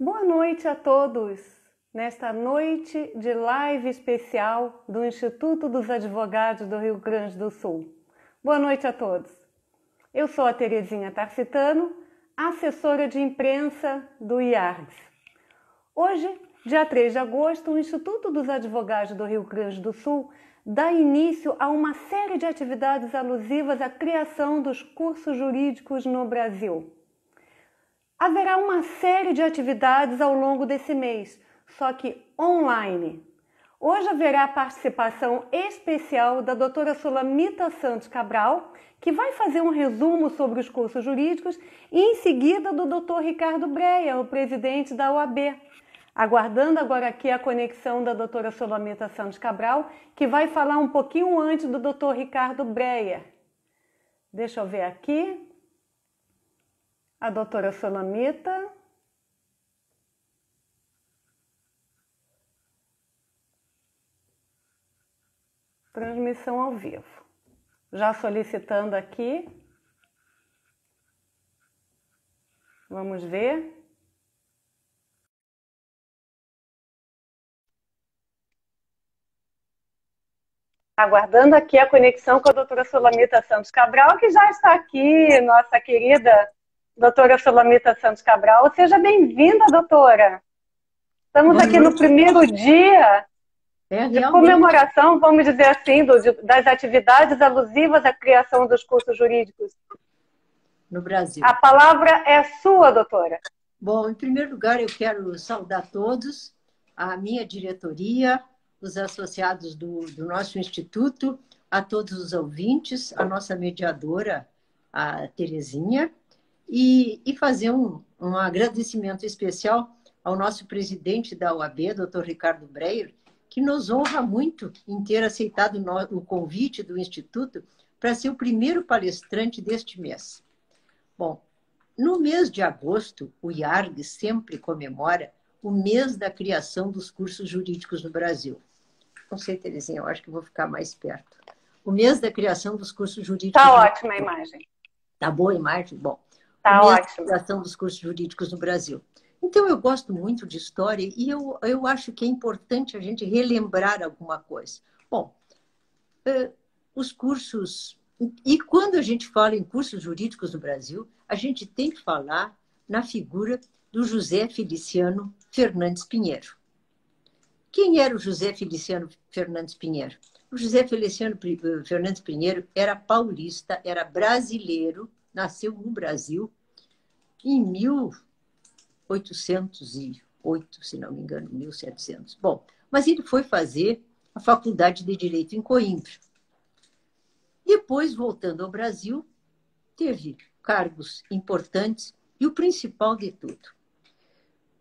Boa noite a todos, nesta noite de live especial do Instituto dos Advogados do Rio Grande do Sul. Boa noite a todos. Eu sou a Terezinha Tarcitano, assessora de imprensa do IARGS. Hoje, dia 3 de agosto, o Instituto dos Advogados do Rio Grande do Sul dá início a uma série de atividades alusivas à criação dos cursos jurídicos no Brasil. Haverá uma série de atividades ao longo desse mês, só que online. Hoje haverá a participação especial da doutora Solamita Santos Cabral, que vai fazer um resumo sobre os cursos jurídicos, e em seguida do doutor Ricardo Breia, o presidente da OAB. Aguardando agora aqui a conexão da doutora Solamita Santos Cabral, que vai falar um pouquinho antes do doutor Ricardo Breia. Deixa eu ver aqui. A doutora Solamita. Transmissão ao vivo. Já solicitando aqui. Vamos ver. Aguardando aqui a conexão com a doutora Solamita Santos Cabral, que já está aqui, nossa querida doutora Solamita Santos Cabral. Seja bem-vinda, doutora. Estamos aqui no primeiro dia de comemoração, vamos dizer assim, das atividades alusivas à criação dos cursos jurídicos no Brasil. A palavra é sua, doutora. Bom, em primeiro lugar, eu quero saudar todos, a minha diretoria, os associados do nosso instituto, a todos os ouvintes, a nossa mediadora, a Terezinha, e fazer um agradecimento especial ao nosso presidente da OAB, doutor Ricardo Breyer, que nos honra muito em ter aceitado o convite do Instituto para ser o primeiro palestrante deste mês. Bom, no mês de agosto, o IARG sempre comemora o mês da criação dos cursos jurídicos no Brasil. Não sei, Terezinha, eu acho que vou ficar mais perto. O mês da criação dos cursos jurídicos. Está ótima a imagem. Tá boa a imagem? Bom. Está ótimo. Da criação dos cursos jurídicos no Brasil. Então, eu gosto muito de história e eu acho que é importante a gente relembrar alguma coisa. Bom, os cursos... E quando a gente fala em cursos jurídicos no Brasil, a gente tem que falar na figura do José Feliciano Fernandes Pinheiro. Quem era o José Feliciano Fernandes Pinheiro? O José Feliciano Fernandes Pinheiro era paulista, era brasileiro, nasceu no Brasil em 1808, se não me engano, 1700. Bom, mas ele foi fazer a Faculdade de Direito em Coimbra. Depois, voltando ao Brasil, teve cargos importantes e o principal de tudo.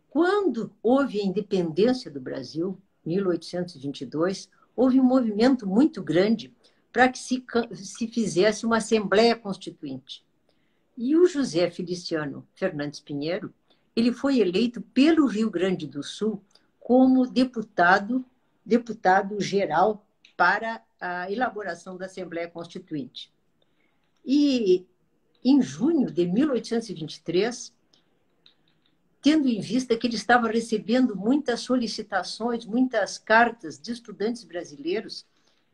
Quando houve a independência do Brasil, 1822, houve um movimento muito grande para que se fizesse uma Assembleia Constituinte. E o José Feliciano Fernandes Pinheiro, ele foi eleito pelo Rio Grande do Sul como deputado geral para a elaboração da Assembleia Constituinte. E em junho de 1823, tendo em vista que ele estava recebendo muitas solicitações, muitas cartas de estudantes brasileiros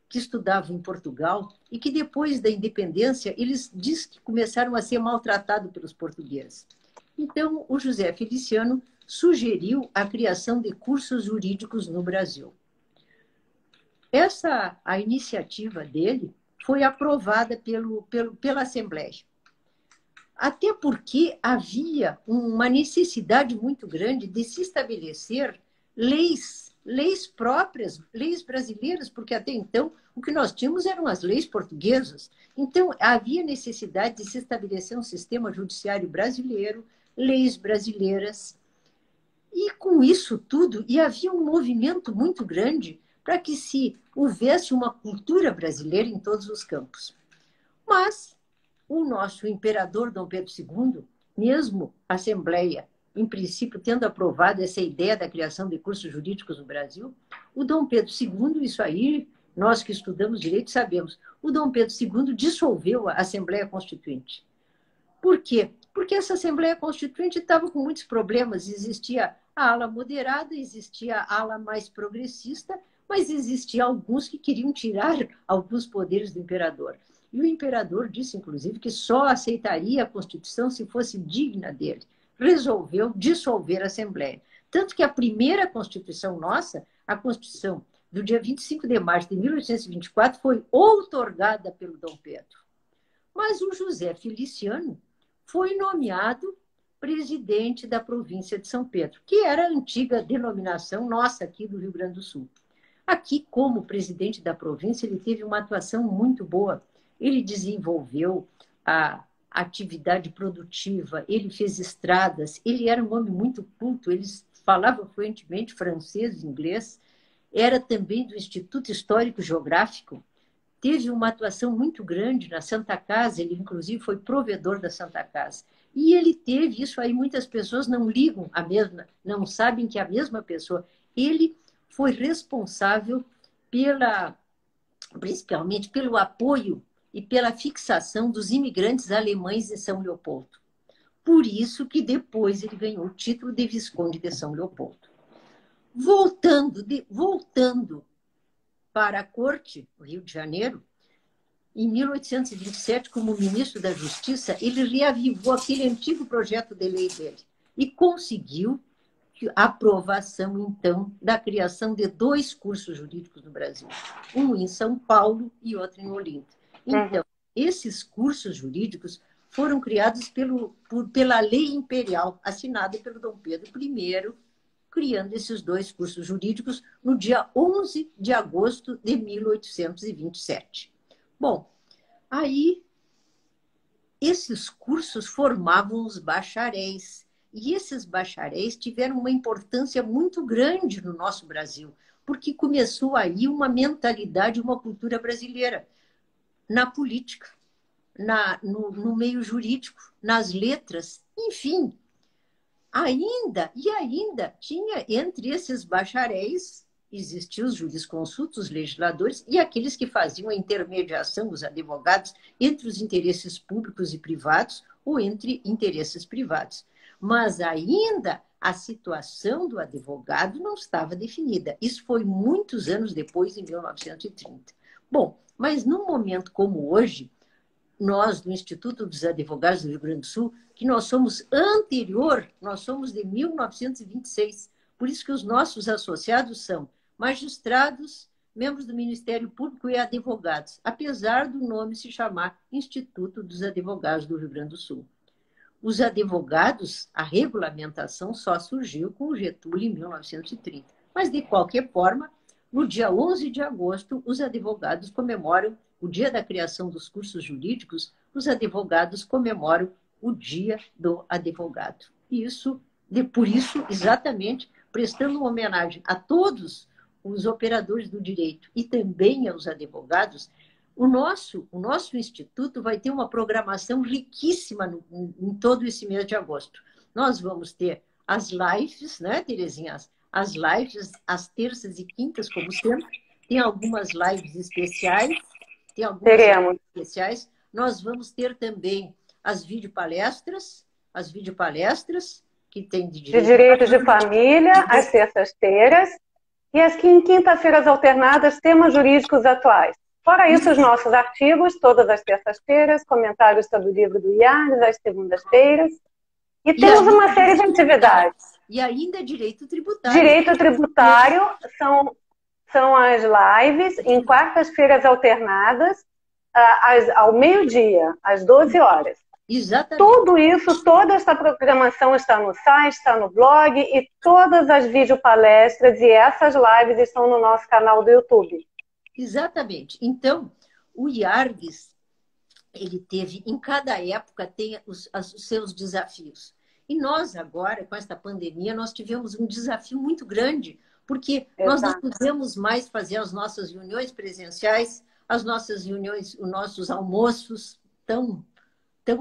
que estudavam em Portugal e que depois da independência eles diz que começaram a ser maltratados pelos portugueses. Então, o José Feliciano sugeriu a criação de cursos jurídicos no Brasil. A iniciativa dele foi aprovada pela Assembleia. Até porque havia uma necessidade muito grande de se estabelecer leis próprias, leis brasileiras, porque até então o que nós tínhamos eram as leis portuguesas. Então, havia necessidade de se estabelecer um sistema judiciário brasileiro, leis brasileiras. E com isso tudo, havia um movimento muito grande para que se houvesse uma cultura brasileira em todos os campos. Mas o nosso imperador Dom Pedro II, mesmo a Assembleia, em princípio, tendo aprovado essa ideia da criação de cursos jurídicos no Brasil, o Dom Pedro II, isso aí, nós que estudamos direito sabemos, o Dom Pedro II dissolveu a Assembleia Constituinte. Por quê? porque essa Assembleia Constituinte estava com muitos problemas. Existia a ala moderada, existia a ala mais progressista, mas existia alguns que queriam tirar alguns poderes do imperador. E o imperador disse, inclusive, que só aceitaria a Constituição se fosse digna dele. Resolveu dissolver a Assembleia. Tanto que a primeira Constituição nossa, a Constituição do dia 25 de março de 1824, foi outorgada pelo Dom Pedro. Mas o José Feliciano foi nomeado presidente da província de São Pedro, que era a antiga denominação nossa aqui do Rio Grande do Sul. Aqui, como presidente da província, ele teve uma atuação muito boa. Ele desenvolveu a atividade produtiva, ele fez estradas, ele era um homem muito culto, ele falava fluentemente francês e inglês, era também do Instituto Histórico Geográfico, teve uma atuação muito grande na Santa Casa, ele inclusive foi provedor da Santa Casa. E ele teve isso aí, muitas pessoas não ligam a mesma, não sabem que é a mesma pessoa. Ele foi responsável principalmente pelo apoio e pela fixação dos imigrantes alemães em São Leopoldo. Por isso que depois ele ganhou o título de Visconde de São Leopoldo. Voltando para a corte, no Rio de Janeiro, em 1827, como ministro da Justiça, ele reavivou aquele antigo projeto de lei dele e conseguiu a aprovação, então, da criação de 2 cursos jurídicos no Brasil, um em São Paulo e outro em Olinda. Então, esses cursos jurídicos foram criados pela lei imperial, assinada pelo Dom Pedro I, criando esses 2 cursos jurídicos no dia 11 de agosto de 1827. Bom, aí esses cursos formavam os bacharéis. E esses bacharéis tiveram uma importância muito grande no nosso Brasil, porque começou aí uma mentalidade, uma cultura brasileira, na política, no meio jurídico, nas letras, enfim. Ainda tinha entre esses bacharéis, existiam os jurisconsultos, os legisladores, e aqueles que faziam a intermediação, os advogados, entre os interesses públicos e privados, ou entre interesses privados. Mas ainda a situação do advogado não estava definida. Isso foi muitos anos depois, em 1930. Bom, mas num momento como hoje, nós, do Instituto dos Advogados do Rio Grande do Sul, que nós somos nós somos de 1926. Por isso que os nossos associados são magistrados, membros do Ministério Público e advogados, apesar do nome se chamar Instituto dos Advogados do Rio Grande do Sul. Os advogados, a regulamentação só surgiu com o Getúlio em 1930. Mas, de qualquer forma, no dia 11 de agosto, os advogados comemoram o dia da criação dos cursos jurídicos, os advogados comemoram o Dia do Advogado. Por isso, exatamente, prestando uma homenagem a todos os operadores do direito e também aos advogados, o nosso instituto vai ter uma programação riquíssima em todo esse mês de agosto. Nós vamos ter as lives, né, Terezinha? As lives, às terças e quintas, como sempre. Tem algumas lives especiais. Nós vamos ter também as videopalestras que tem de direitos de família, às terças-feiras, e as quinta-feiras alternadas, temas jurídicos atuais. Fora isso, os nossos artigos, todas as terças-feiras, comentários sobre o livro do Iarnes, às segundas-feiras. E temos uma série de atividades. E ainda direito tributário. Direito tributário são as lives em quartas-feiras alternadas, ao meio-dia, às 12 horas. Exatamente. Tudo isso, toda essa programação está no site, está no blog, e todas as videopalestras e essas lives estão no nosso canal do YouTube. Exatamente. Então, o IARGS, ele teve, em cada época, tem os seus desafios. E nós agora, com esta pandemia, nós tivemos um desafio muito grande, porque nós não podemos mais fazer as nossas reuniões presenciais, as nossas reuniões, os nossos almoços tão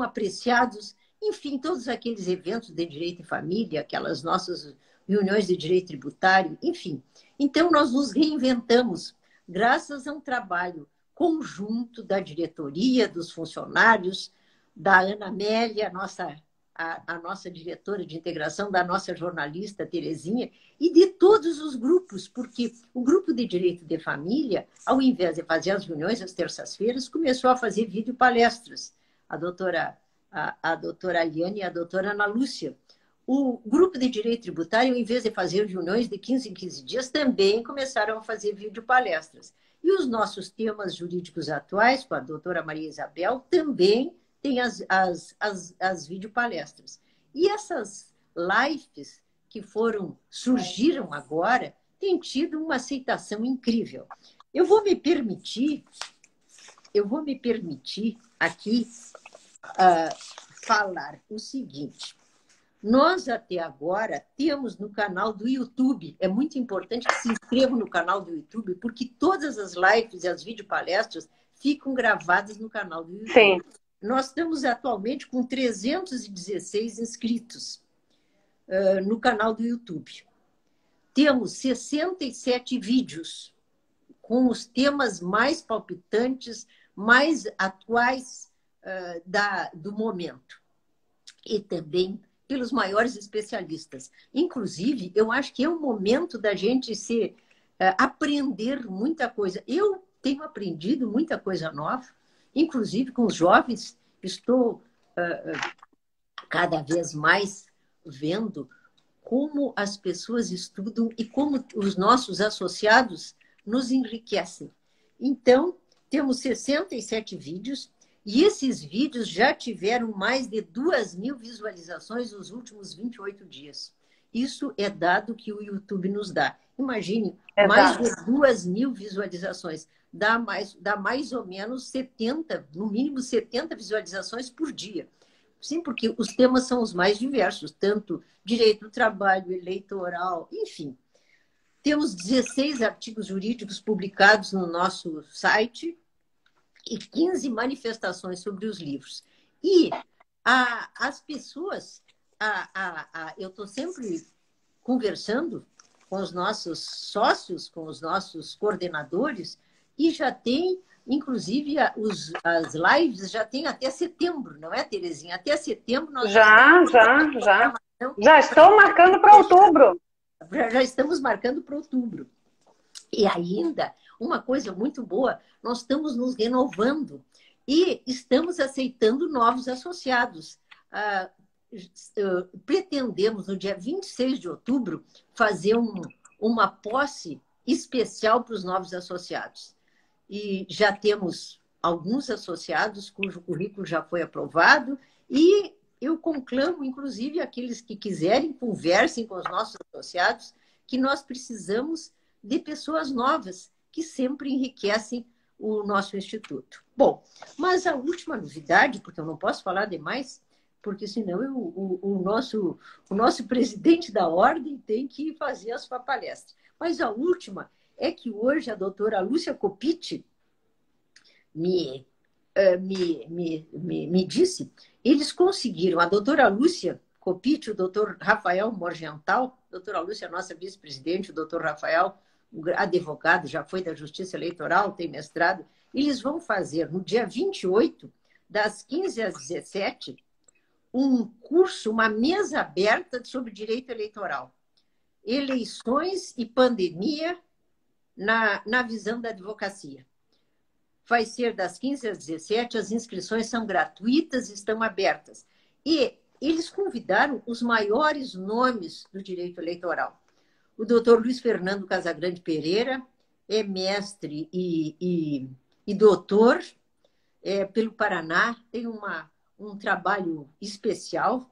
apreciados, enfim, todos aqueles eventos de direito e família, aquelas nossas reuniões de direito tributário, enfim. Então, nós nos reinventamos, graças a um trabalho conjunto da diretoria, dos funcionários, da Ana Amélia, nossa a nossa diretora de integração, da nossa jornalista Terezinha, e de todos os grupos, porque o grupo de Direito de Família, ao invés de fazer as reuniões às terças-feiras, começou a fazer videopalestras. A doutora Aliane e a doutora Ana Lúcia. O grupo de Direito Tributário, ao invés de fazer reuniões de 15 em 15 dias, também começaram a fazer videopalestras. E os nossos temas jurídicos atuais, com a doutora Maria Isabel, também tem as videopalestras. E essas lives que surgiram agora, têm tido uma aceitação incrível. Eu vou me permitir aqui falar o seguinte. Nós, até agora, temos no canal do YouTube, é muito importante que se inscrevam no canal do YouTube, porque todas as lives e as videopalestras ficam gravadas no canal do YouTube. Sim. Nós estamos atualmente com 316 inscritos no canal do YouTube. Temos 67 vídeos com os temas mais palpitantes, mais atuais do momento. E também pelos maiores especialistas. Inclusive, eu acho que é o momento da gente aprender muita coisa. Eu tenho aprendido muita coisa nova, inclusive com os jovens. Estou cada vez mais vendo como as pessoas estudam e como os nossos associados nos enriquecem. Então, temos 67 vídeos, e esses vídeos já tiveram mais de 2.000 visualizações nos últimos 28 dias. Isso é dado que o YouTube nos dá. Imagine, mais de 2.000 visualizações. Dá mais ou menos 70, no mínimo 70 visualizações por dia. Sim, porque os temas são os mais diversos, tanto direito do trabalho, eleitoral, enfim. Temos 16 artigos jurídicos publicados no nosso site e 15 manifestações sobre os livros. E as pessoas, eu estou sempre conversando com os nossos sócios, com os nossos coordenadores, e já tem, inclusive, as lives já tem até setembro, não é, Terezinha? Até setembro nós já estou marcando para outubro. Já estamos marcando para outubro. E ainda, uma coisa muito boa, nós estamos nos renovando e estamos aceitando novos associados. Pretendemos, no dia 26 de outubro, fazer uma posse especial para os novos associados. E já temos alguns associados cujo currículo já foi aprovado e eu conclamo, inclusive, aqueles que quiserem, conversem com os nossos associados, que nós precisamos de pessoas novas que sempre enriquecem o nosso instituto. Bom, mas a última novidade, porque eu não posso falar demais, porque senão o nosso presidente da ordem tem que fazer a sua palestra. Mas a última é que hoje a doutora Lúcia Coppitti me disse, eles conseguiram, a doutora Lúcia Coppitti, o doutor Rafael Morgental, a doutora Lúcia, nossa vice-presidente, o doutor Rafael, advogado, já foi da Justiça Eleitoral, tem mestrado, eles vão fazer no dia 28, das 15 às 17, um curso, uma mesa aberta sobre direito eleitoral. Eleições e pandemia na visão da advocacia. Vai ser das 15 às 17, as inscrições são gratuitas, estão abertas. E eles convidaram os maiores nomes do direito eleitoral. O doutor Luiz Fernando Casagrande Pereira é mestre e doutor pelo Paraná, tem um trabalho especial.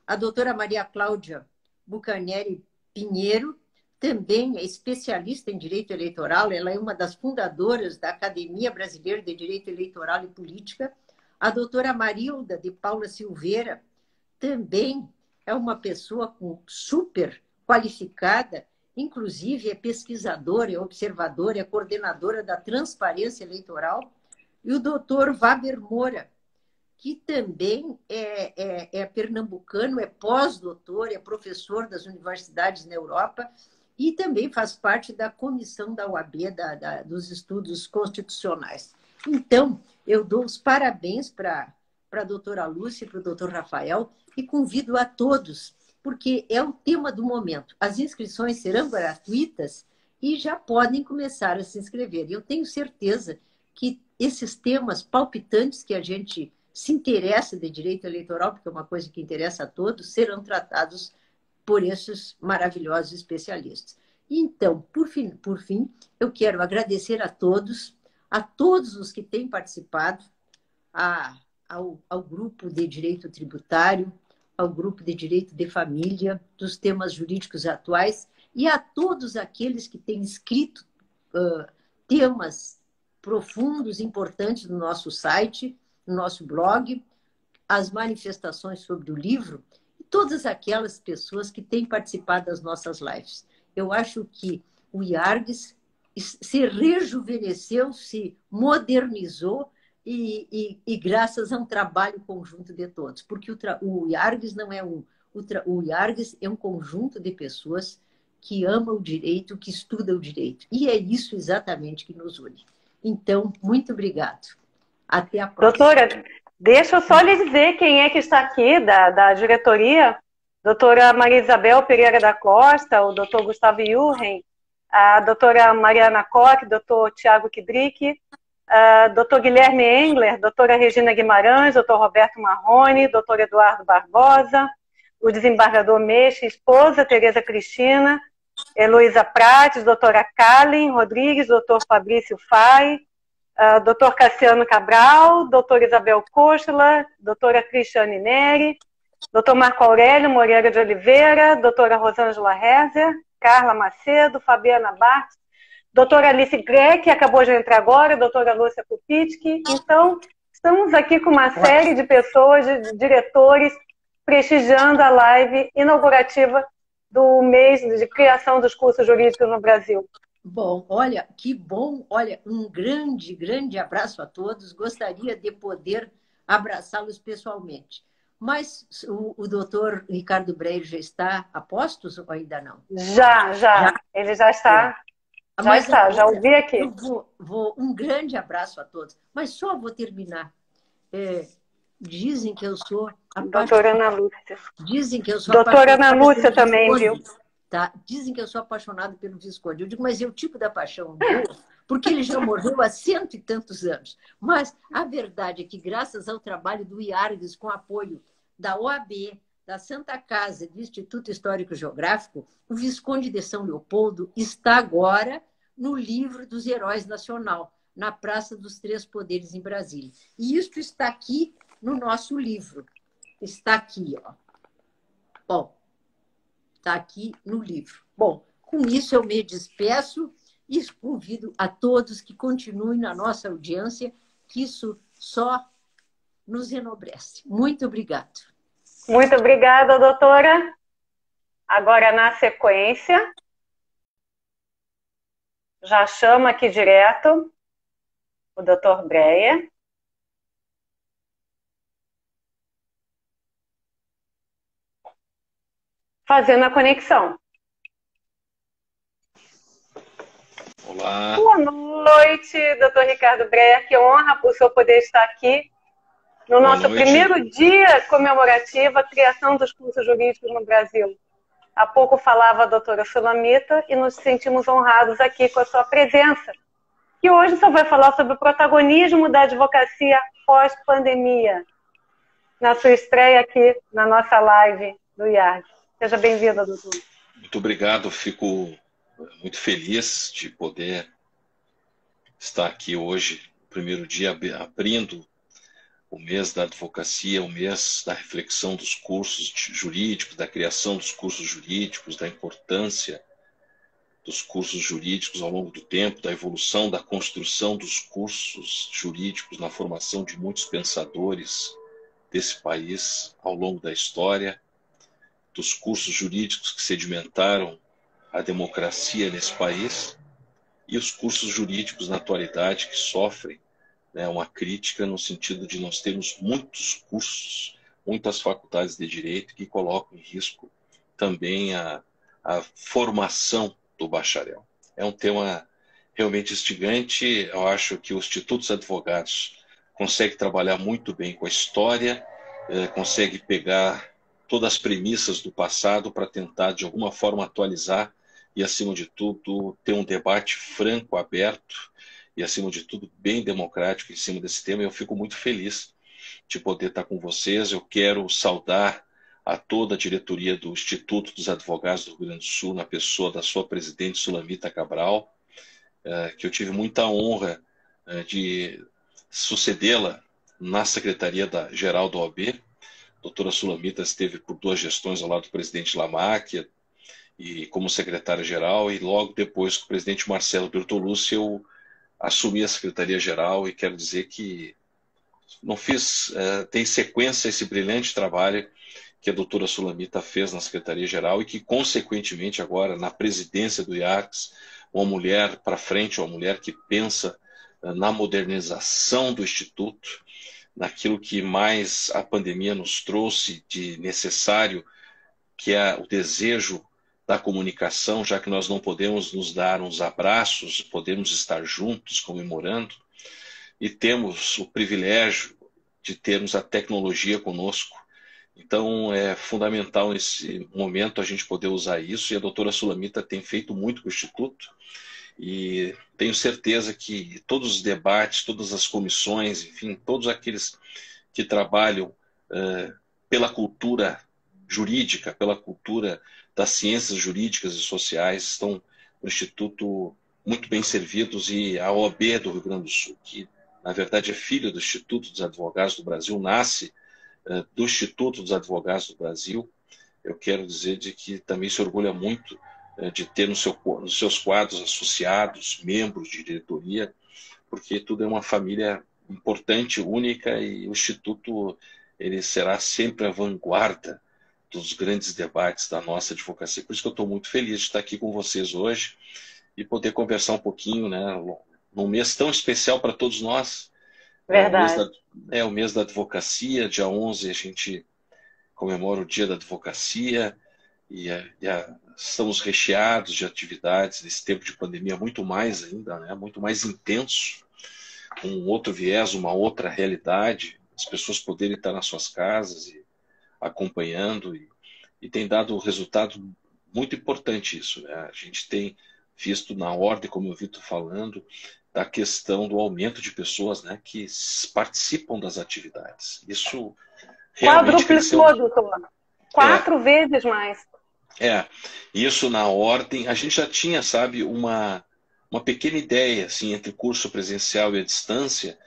A doutora Maria Cláudia Bucaneri Pinheiro também é especialista em direito eleitoral, ela é uma das fundadoras da Academia Brasileira de Direito Eleitoral e Política. A doutora Marilda de Paula Silveira também é uma pessoa super qualificada, inclusive é pesquisadora, é observadora, é coordenadora da Transparência Eleitoral. E o doutor Waber Moura, que também é pernambucano, é pós-doutor, é professor das universidades na Europa e também faz parte da comissão da UAB, dos estudos constitucionais. Então, eu dou os parabéns para para a doutora Lúcia e para o doutor Rafael e convido a todos, porque é o tema do momento. As inscrições serão gratuitas e já podem começar a se inscrever. Eu tenho certeza que esses temas palpitantes que a gente se interessa de direito eleitoral, porque é uma coisa que interessa a todos, serão tratados por esses maravilhosos especialistas. Então, por fim, eu quero agradecer a todos os que têm participado, ao grupo de direito tributário, ao grupo de direito de família, dos temas jurídicos atuais, e a todos aqueles que têm escrito temas profundos, importantes no nosso site, no nosso blog, as manifestações sobre o livro, e todas aquelas pessoas que têm participado das nossas lives. Eu acho que o IARGS se rejuvenesceu, se modernizou, e graças a um trabalho conjunto de todos. Porque o IARGS não é o IARGS é um conjunto de pessoas que ama o direito, que estuda o direito. E é isso exatamente que nos une. Então, muito obrigado. Até a próxima. Doutora, deixa eu só lhe dizer quem é que está aqui da diretoria. Doutora Maria Isabel Pereira da Costa, o doutor Gustavo Jurgen, a doutora Mariana Koch, doutor Tiago Kidrick, doutor Guilherme Engler, doutora Regina Guimarães, doutor Roberto Marrone, doutor Eduardo Barbosa, o desembargador Mexe, esposa Tereza Cristina, Heloísa Prates, doutora Kalin Rodrigues, doutor Fabrício Fai, doutor Cassiano Cabral, doutora Isabel Kostler, doutora Cristiane Neri, doutor Marco Aurélio Moreira de Oliveira, doutora Rosângela Rezer, Carla Macedo, Fabiana Bartos, doutora Alice Gregg, que acabou de entrar agora, doutora Lúcia Kupitsky. Então, estamos aqui com uma série de pessoas, de diretores, prestigiando a live inaugurativa do mês de criação dos cursos jurídicos no Brasil. Bom, olha, que bom. Olha, um grande, grande abraço a todos. Gostaria de poder abraçá-los pessoalmente. Mas o doutor Ricardo Breyer já está a postos ou ainda não? Já. Ele já está. Mas já ouvi aqui. Eu um grande abraço a todos. Mas só vou terminar. Dizem que eu sou doutora Ana Lúcia. Dizem que eu sou doutora Ana Lúcia também, viu? Tá? Dizem que eu sou apaixonada pelo Visconde. Eu digo, mas é o tipo da paixão boa, porque ele já morreu há 100 e tantos anos. Mas a verdade é que, graças ao trabalho do IARGS, com apoio da OAB, da Santa Casa e do Instituto Histórico Geográfico, o Visconde de São Leopoldo está agora no livro dos Heróis Nacional, na Praça dos Três Poderes, em Brasília. E isso está aqui no nosso livro. Está aqui, ó. Bom, está aqui no livro. Bom, com isso eu me despeço e convido a todos que continuem na nossa audiência, que isso só nos enobrece. Muito obrigado. Muito obrigada, doutora. Agora, na sequência, já chama aqui direto o doutor Breyer. Fazendo a conexão. Olá. Boa noite, doutor Ricardo Breyer. Que honra por o senhor poder estar aqui no nosso primeiro dia comemorativo, a criação dos cursos jurídicos no Brasil. Há pouco falava a doutora Sulamita e nos sentimos honrados aqui com a sua presença. E hoje o senhor vai falar sobre o protagonismo da advocacia pós-pandemia, na sua estreia aqui na nossa live do IARGS. Seja bem-vinda, doutor. Muito obrigado, fico muito feliz de poder estar aqui hoje, no primeiro dia, abrindo o mês da advocacia, o mês da reflexão dos cursos jurídicos, da criação dos cursos jurídicos, da importância dos cursos jurídicos ao longo do tempo, da evolução, da construção dos cursos jurídicos na formação de muitos pensadores desse país ao longo da história, dos cursos jurídicos que sedimentaram a democracia nesse país e os cursos jurídicos na atualidade que sofrem, né, uma crítica no sentido de nós termos muitos cursos, muitas faculdades de direito que colocam em risco também a formação do bacharel. É um tema realmente instigante. Eu acho que os institutos advogados consegue trabalhar muito bem com a história, consegue pegar todas as premissas do passado para tentar, de alguma forma, atualizar e, acima de tudo, ter um debate franco, aberto e, acima de tudo, bem democrático em cima desse tema. Eu fico muito feliz de poder estar com vocês. Eu quero saudar a toda a diretoria do Instituto dos Advogados do Rio Grande do Sul, na pessoa da sua presidente, Sulamita Cabral, que eu tive muita honra de sucedê-la na Secretaria-Geral da OAB. A doutora Sulamita esteve por 2 gestões ao lado do presidente Lamáquia e como secretária-geral, e logo depois que o presidente Marcelo Bertolucci eu assumi a Secretaria-Geral, e quero dizer que não fiz, tem sequência esse brilhante trabalho que a doutora Sulamita fez na Secretaria-Geral e que, consequentemente, agora na presidência do IARCS, uma mulher para frente, uma mulher que pensa na modernização do Instituto, naquilo que mais a pandemia nos trouxe de necessário, que é o desejo da comunicação, já que nós não podemos nos dar uns abraços, podemos estar juntos comemorando, e temos o privilégio de termos a tecnologia conosco. Então é fundamental nesse momento a gente poder usar isso, e a doutora Sulamita tem feito muito com o Instituto, e tenho certeza que todos os debates, todas as comissões, enfim, todos aqueles que trabalham pela cultura jurídica, pela cultura das ciências jurídicas e sociais, estão no Instituto muito bem servidos. E a OAB do Rio Grande do Sul, que na verdade é filha do Instituto dos Advogados do Brasil, nasce do Instituto dos Advogados do Brasil, eu quero dizer de que também se orgulha muito de ter nos seus quadros associados, membros de diretoria, porque tudo é uma família importante, única, e o Instituto ele será sempre a vanguarda dos grandes debates da nossa advocacia. Por isso que eu estou muito feliz de estar aqui com vocês hoje e poder conversar um pouquinho, né, num mês tão especial para todos nós. Verdade. É o mês da advocacia. Dia 11 a gente comemora o Dia da Advocacia e estamos recheados de atividades nesse tempo de pandemia, muito mais ainda, né, muito mais intenso, com um outro viés, uma outra realidade, as pessoas poderem estar nas suas casas e acompanhando, e tem dado um resultado muito importante isso, né? A gente tem visto na ordem, como eu vi tu falando, da questão do aumento de pessoas, né, que participam das atividades. Isso realmente Quadruplicou, doutor. 4 vezes mais. Isso na ordem. A gente já tinha, sabe, uma pequena ideia, assim, entre curso presencial e a distância,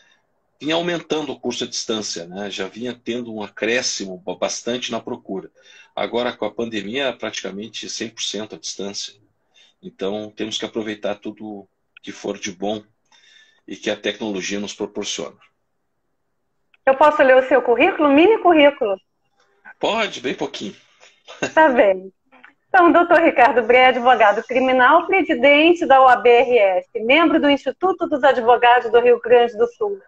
vinha aumentando o curso à distância, né? Já vinha tendo um acréscimo bastante na procura. Agora, com a pandemia, praticamente 100% à distância. Então, temos que aproveitar tudo que for de bom e que a tecnologia nos proporciona. Eu posso ler o seu currículo? Mini currículo. Pode, bem pouquinho. Tá bem. Então, doutor Ricardo Breia, advogado criminal, presidente da OAB-RS, membro do Instituto dos Advogados do Rio Grande do Sul,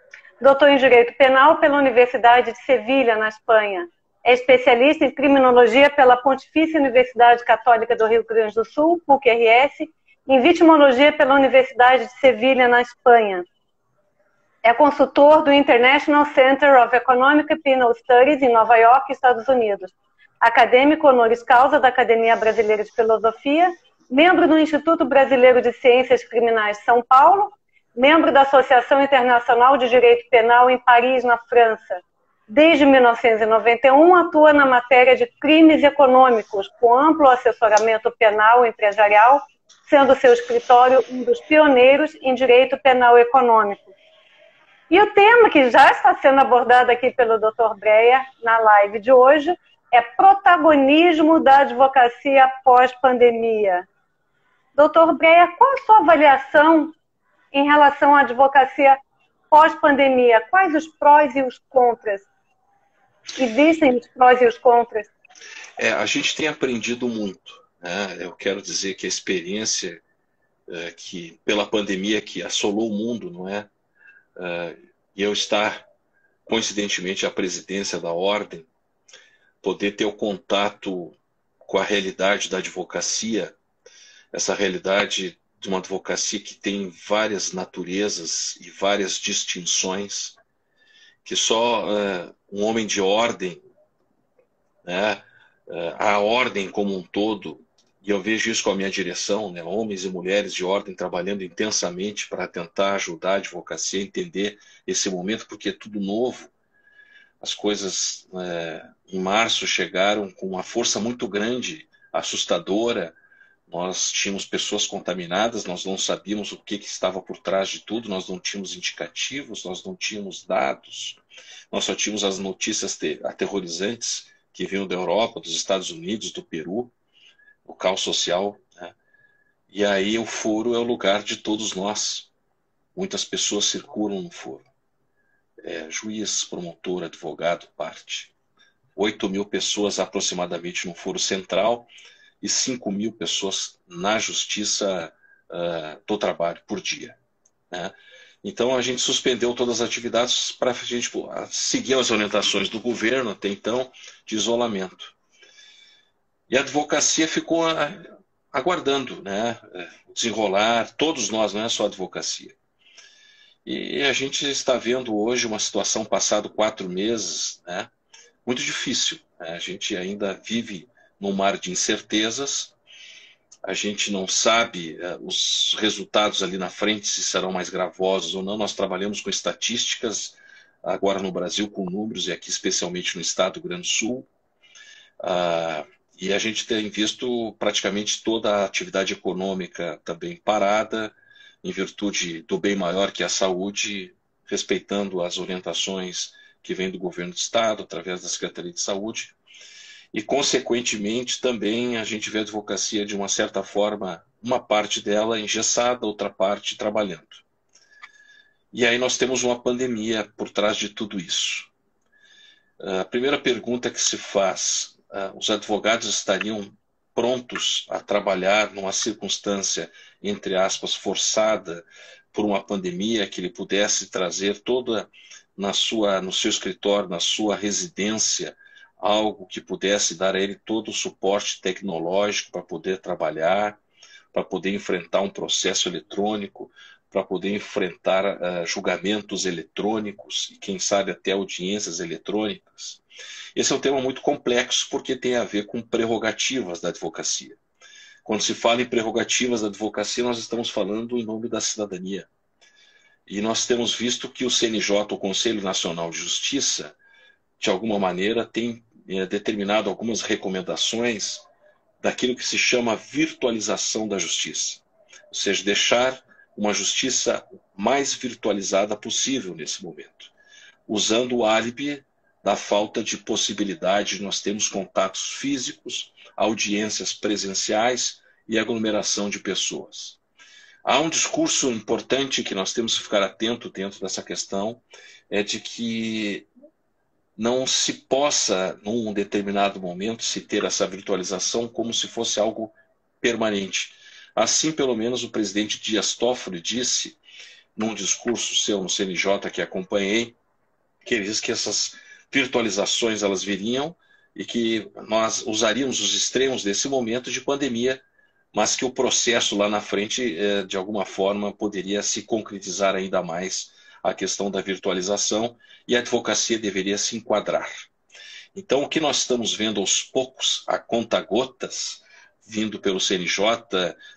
doutor em Direito Penal pela Universidade de Sevilha, na Espanha. É especialista em criminologia pela Pontifícia Universidade Católica do Rio Grande do Sul, PUC-RS, em vitimologia pela Universidade de Sevilha, na Espanha. É consultor do International Center of Economic and Penal Studies em Nova York, Estados Unidos. Acadêmico honoris causa da Academia Brasileira de Filosofia, membro do Instituto Brasileiro de Ciências Criminais São Paulo, membro da Associação Internacional de Direito Penal em Paris, na França. Desde 1991, atua na matéria de crimes econômicos, com amplo assessoramento penal e empresarial, sendo seu escritório um dos pioneiros em direito penal econômico. E o tema que já está sendo abordado aqui pelo Dr. Breia na live de hoje é protagonismo da advocacia pós-pandemia. Dr. Breia, qual a sua avaliação em relação à advocacia pós-pandemia? Quais os prós e os contras? Existem os prós e os contras? A gente tem aprendido muito, né? Eu quero dizer que a experiência que pela pandemia que assolou o mundo, não é? E eu estar, coincidentemente, à presidência da Ordem, poder ter o contato com a realidade da advocacia, essa realidade de uma advocacia que tem várias naturezas e várias distinções, que só um homem de ordem, né, a ordem como um todo, e eu vejo isso com a minha direção, né, homens e mulheres de ordem trabalhando intensamente para tentar ajudar a advocacia a entender esse momento, porque é tudo novo. As coisas em março chegaram com uma força muito grande, assustadora. Nós tínhamos pessoas contaminadas, nós não sabíamos o que estava por trás de tudo, nós não tínhamos indicativos, nós não tínhamos dados, nós só tínhamos as notícias aterrorizantes que vinham da Europa, dos Estados Unidos, do Peru, o caos social, né? E aí o foro é o lugar de todos nós. Muitas pessoas circulam no foro. Juiz, promotor, advogado, parte. 8.000 pessoas aproximadamente no foro central e 5.000 pessoas na justiça do trabalho por dia, né? Então a gente suspendeu todas as atividades para a gente seguir as orientações do governo até então de isolamento. E a advocacia ficou aguardando, né, desenrolar, todos nós, não é só a advocacia. E a gente está vendo hoje uma situação, passado 4 meses, né, muito difícil, né? A gente ainda vive num mar de incertezas, a gente não sabe os resultados ali na frente, se serão mais gravosos ou não. Nós trabalhamos com estatísticas, agora no Brasil, com números, e aqui especialmente no estado do Rio Grande do Sul. E a gente tem visto praticamente toda a atividade econômica também parada, em virtude do bem maior que é a saúde, respeitando as orientações que vêm do governo do estado, através da Secretaria de Saúde. E, consequentemente, também a gente vê a advocacia, de uma certa forma, uma parte dela engessada, outra parte trabalhando. E aí nós temos uma pandemia por trás de tudo isso. A primeira pergunta que se faz: os advogados estariam prontos a trabalhar numa circunstância, entre aspas, forçada por uma pandemia, que ele pudesse trazer toda no seu escritório, na sua residência, algo que pudesse dar a ele todo o suporte tecnológico para poder trabalhar, para poder enfrentar um processo eletrônico, para poder enfrentar julgamentos eletrônicos e, quem sabe, até audiências eletrônicas? Esse é um tema muito complexo, porque tem a ver com prerrogativas da advocacia. Quando se fala em prerrogativas da advocacia, nós estamos falando em nome da cidadania. E nós temos visto que o CNJ, o Conselho Nacional de Justiça, de alguma maneira, tem determinado algumas recomendações daquilo que se chama virtualização da justiça. Ou seja, deixar uma justiça mais virtualizada possível nesse momento, usando o álibi da falta de possibilidade de nós termos contatos físicos, audiências presenciais e aglomeração de pessoas. Há um discurso importante que nós temos que ficar atento dentro dessa questão, é de que não se possa, num determinado momento, se ter essa virtualização como se fosse algo permanente. Assim, pelo menos, o presidente Dias Toffoli disse, num discurso seu no CNJ que acompanhei, que ele disse que essas virtualizações elas viriam e que nós usaríamos os extremos desse momento de pandemia, mas que o processo lá na frente, de alguma forma, poderia se concretizar ainda mais a questão da virtualização, e a advocacia deveria se enquadrar. Então, o que nós estamos vendo aos poucos, a conta-gotas, vindo pelo CNJ,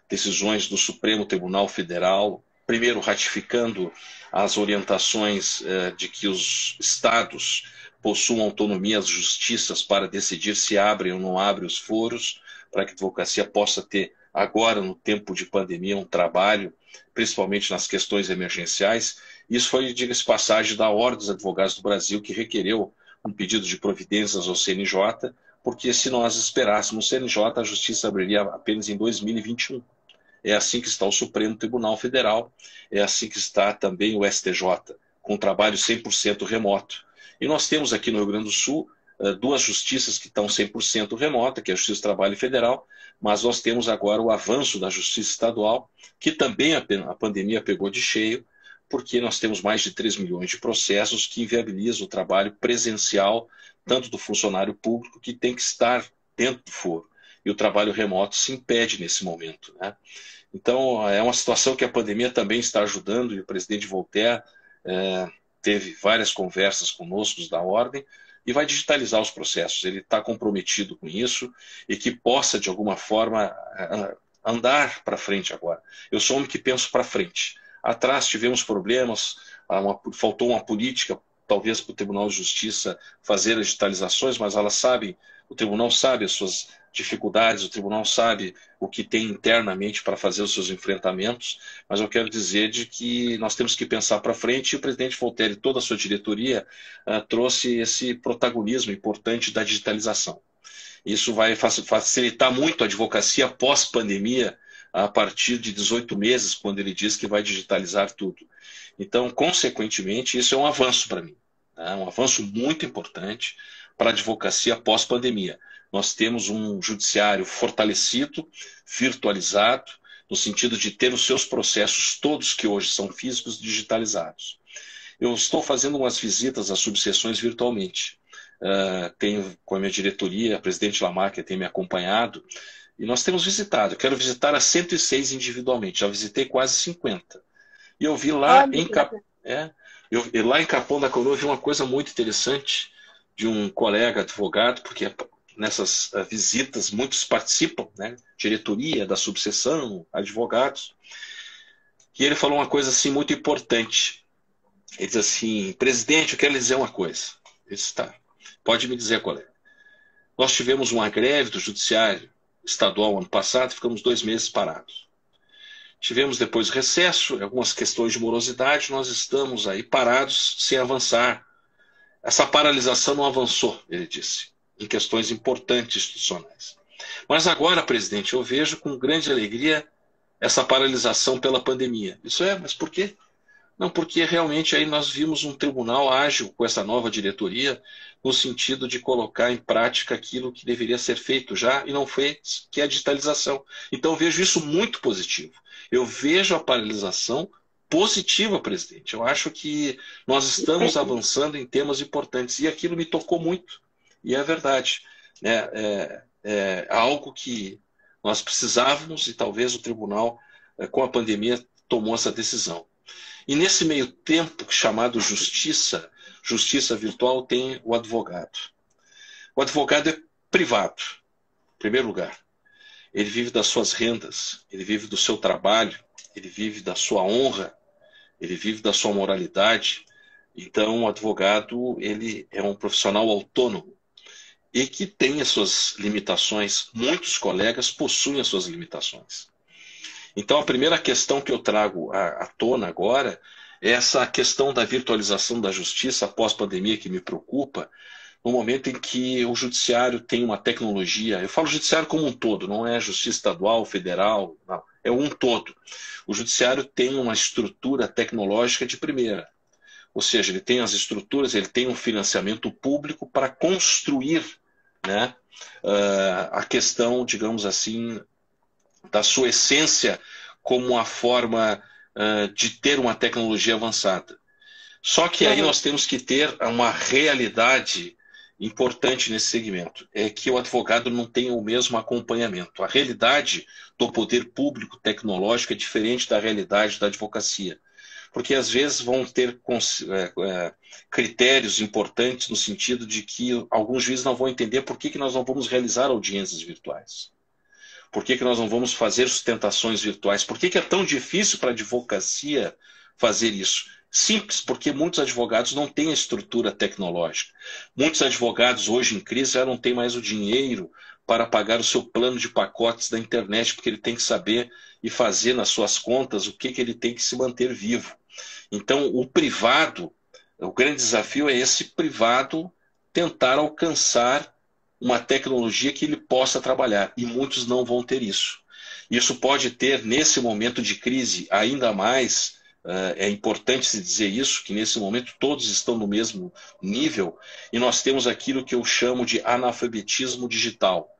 decisões do Supremo Tribunal Federal, primeiro ratificando as orientações de que os estados possuam autonomia, as justiças, para decidir se abrem ou não abrem os foros, para que a advocacia possa ter, agora no tempo de pandemia, um trabalho, principalmente nas questões emergenciais. Isso foi, diga-se passagem, da Ordem dos Advogados do Brasil, que requereu um pedido de providências ao CNJ, porque se nós esperássemos o CNJ, a justiça abriria apenas em 2021. É assim que está o Supremo Tribunal Federal, é assim que está também o STJ, com trabalho 100% remoto. E nós temos aqui no Rio Grande do Sul duas justiças que estão 100% remota, que é a Justiça do Trabalho Federal, mas nós temos agora o avanço da Justiça Estadual, que também a pandemia pegou de cheio, porque nós temos mais de 3 milhões de processos que inviabilizam o trabalho presencial, tanto do funcionário público, que tem que estar dentro do foro, e o trabalho remoto se impede nesse momento, né? Então, é uma situação que a pandemia também está ajudando, e o presidente Voltaire teve várias conversas conosco da ordem e vai digitalizar os processos. Ele está comprometido com isso e que possa, de alguma forma, andar para frente agora. Eu sou um homem que penso para frente. Atrás tivemos problemas, faltou uma política, talvez para o Tribunal de Justiça fazer as digitalizações, mas elas sabem, o Tribunal sabe as suas dificuldades, o Tribunal sabe o que tem internamente para fazer os seus enfrentamentos, mas eu quero dizer de que nós temos que pensar para frente, e o presidente Voltaire e toda a sua diretoria trouxe esse protagonismo importante da digitalização. Isso vai facilitar muito a advocacia pós-pandemia, a partir de 18 meses, quando ele diz que vai digitalizar tudo. Então, consequentemente, isso é um avanço para mim, né? Um avanço muito importante para a advocacia pós-pandemia. Nós temos um judiciário fortalecido, virtualizado, no sentido de ter os seus processos todos que hoje são físicos digitalizados. Eu estou fazendo umas visitas às subseções virtualmente. Tenho com a minha diretoria, a presidente Lamarck tem me acompanhado, e nós temos visitado. Eu quero visitar as 106 individualmente, já visitei quase 50. E eu vi lá lá em Capão da Coroa, eu vi uma coisa muito interessante de um colega advogado, porque nessas visitas muitos participam, né? Diretoria da subseção, advogados. E ele falou uma coisa assim muito importante. Ele diz assim: presidente, eu quero lhe dizer uma coisa. Ele disse: tá, pode me dizer qual é. Nós tivemos uma greve do judiciário estadual ano passado, ficamos 2 meses parados. Tivemos depois recesso, algumas questões de morosidade, nós estamos aí parados sem avançar. Essa paralisação não avançou, ele disse, em questões importantes institucionais. Mas agora, presidente, eu vejo com grande alegria essa paralisação pela pandemia. Isso é, mas por quê? Não, porque realmente aí nós vimos um tribunal ágil com essa nova diretoria, no sentido de colocar em prática aquilo que deveria ser feito já e não fez, que é a digitalização. Então eu vejo isso muito positivo. Eu vejo a paralisação positiva, presidente. Eu acho que nós estamos avançando em temas importantes e aquilo me tocou muito. E é verdade. É algo que nós precisávamos e talvez o tribunal, com a pandemia, tomou essa decisão. E nesse meio tempo, chamado justiça virtual, tem o advogado. O advogado é privado, em primeiro lugar. Ele vive das suas rendas, ele vive do seu trabalho, ele vive da sua honra, ele vive da sua moralidade. Então, o advogado, ele é um profissional autônomo e que tem as suas limitações. Muitos colegas possuem as suas limitações. Então, a primeira questão que eu trago à tona agora é essa questão da virtualização da justiça pós-pandemia que me preocupa, no momento em que o judiciário tem uma tecnologia, eu falo judiciário como um todo, não é justiça estadual, federal, não, é um todo. O judiciário tem uma estrutura tecnológica de primeira, ou seja, ele tem as estruturas, ele tem um financiamento público para construir, né, a questão, digamos assim, da sua essência como uma forma de ter uma tecnologia avançada. Só que aí nós temos que ter uma realidade importante nesse segmento, é que o advogado não tem o mesmo acompanhamento. A realidade do poder público tecnológico é diferente da realidade da advocacia, porque às vezes vão ter critérios importantes no sentido de que alguns juízes não vão entender por que nós não vamos realizar audiências virtuais. Por que nós não vamos fazer sustentações virtuais? Por que é tão difícil para a advocacia fazer isso? Simples, porque muitos advogados não têm a estrutura tecnológica. Muitos advogados hoje em crise já não têm mais o dinheiro para pagar o seu plano de pacotes da internet, porque ele tem que saber e fazer nas suas contas o que ele tem que se manter vivo. Então, o privado, o grande desafio é esse privado tentar alcançar uma tecnologia que ele possa trabalhar, e muitos não vão ter isso. Isso pode ter, nesse momento de crise, ainda mais, é importante se dizer isso, que nesse momento todos estão no mesmo nível, e nós temos aquilo que eu chamo de analfabetismo digital.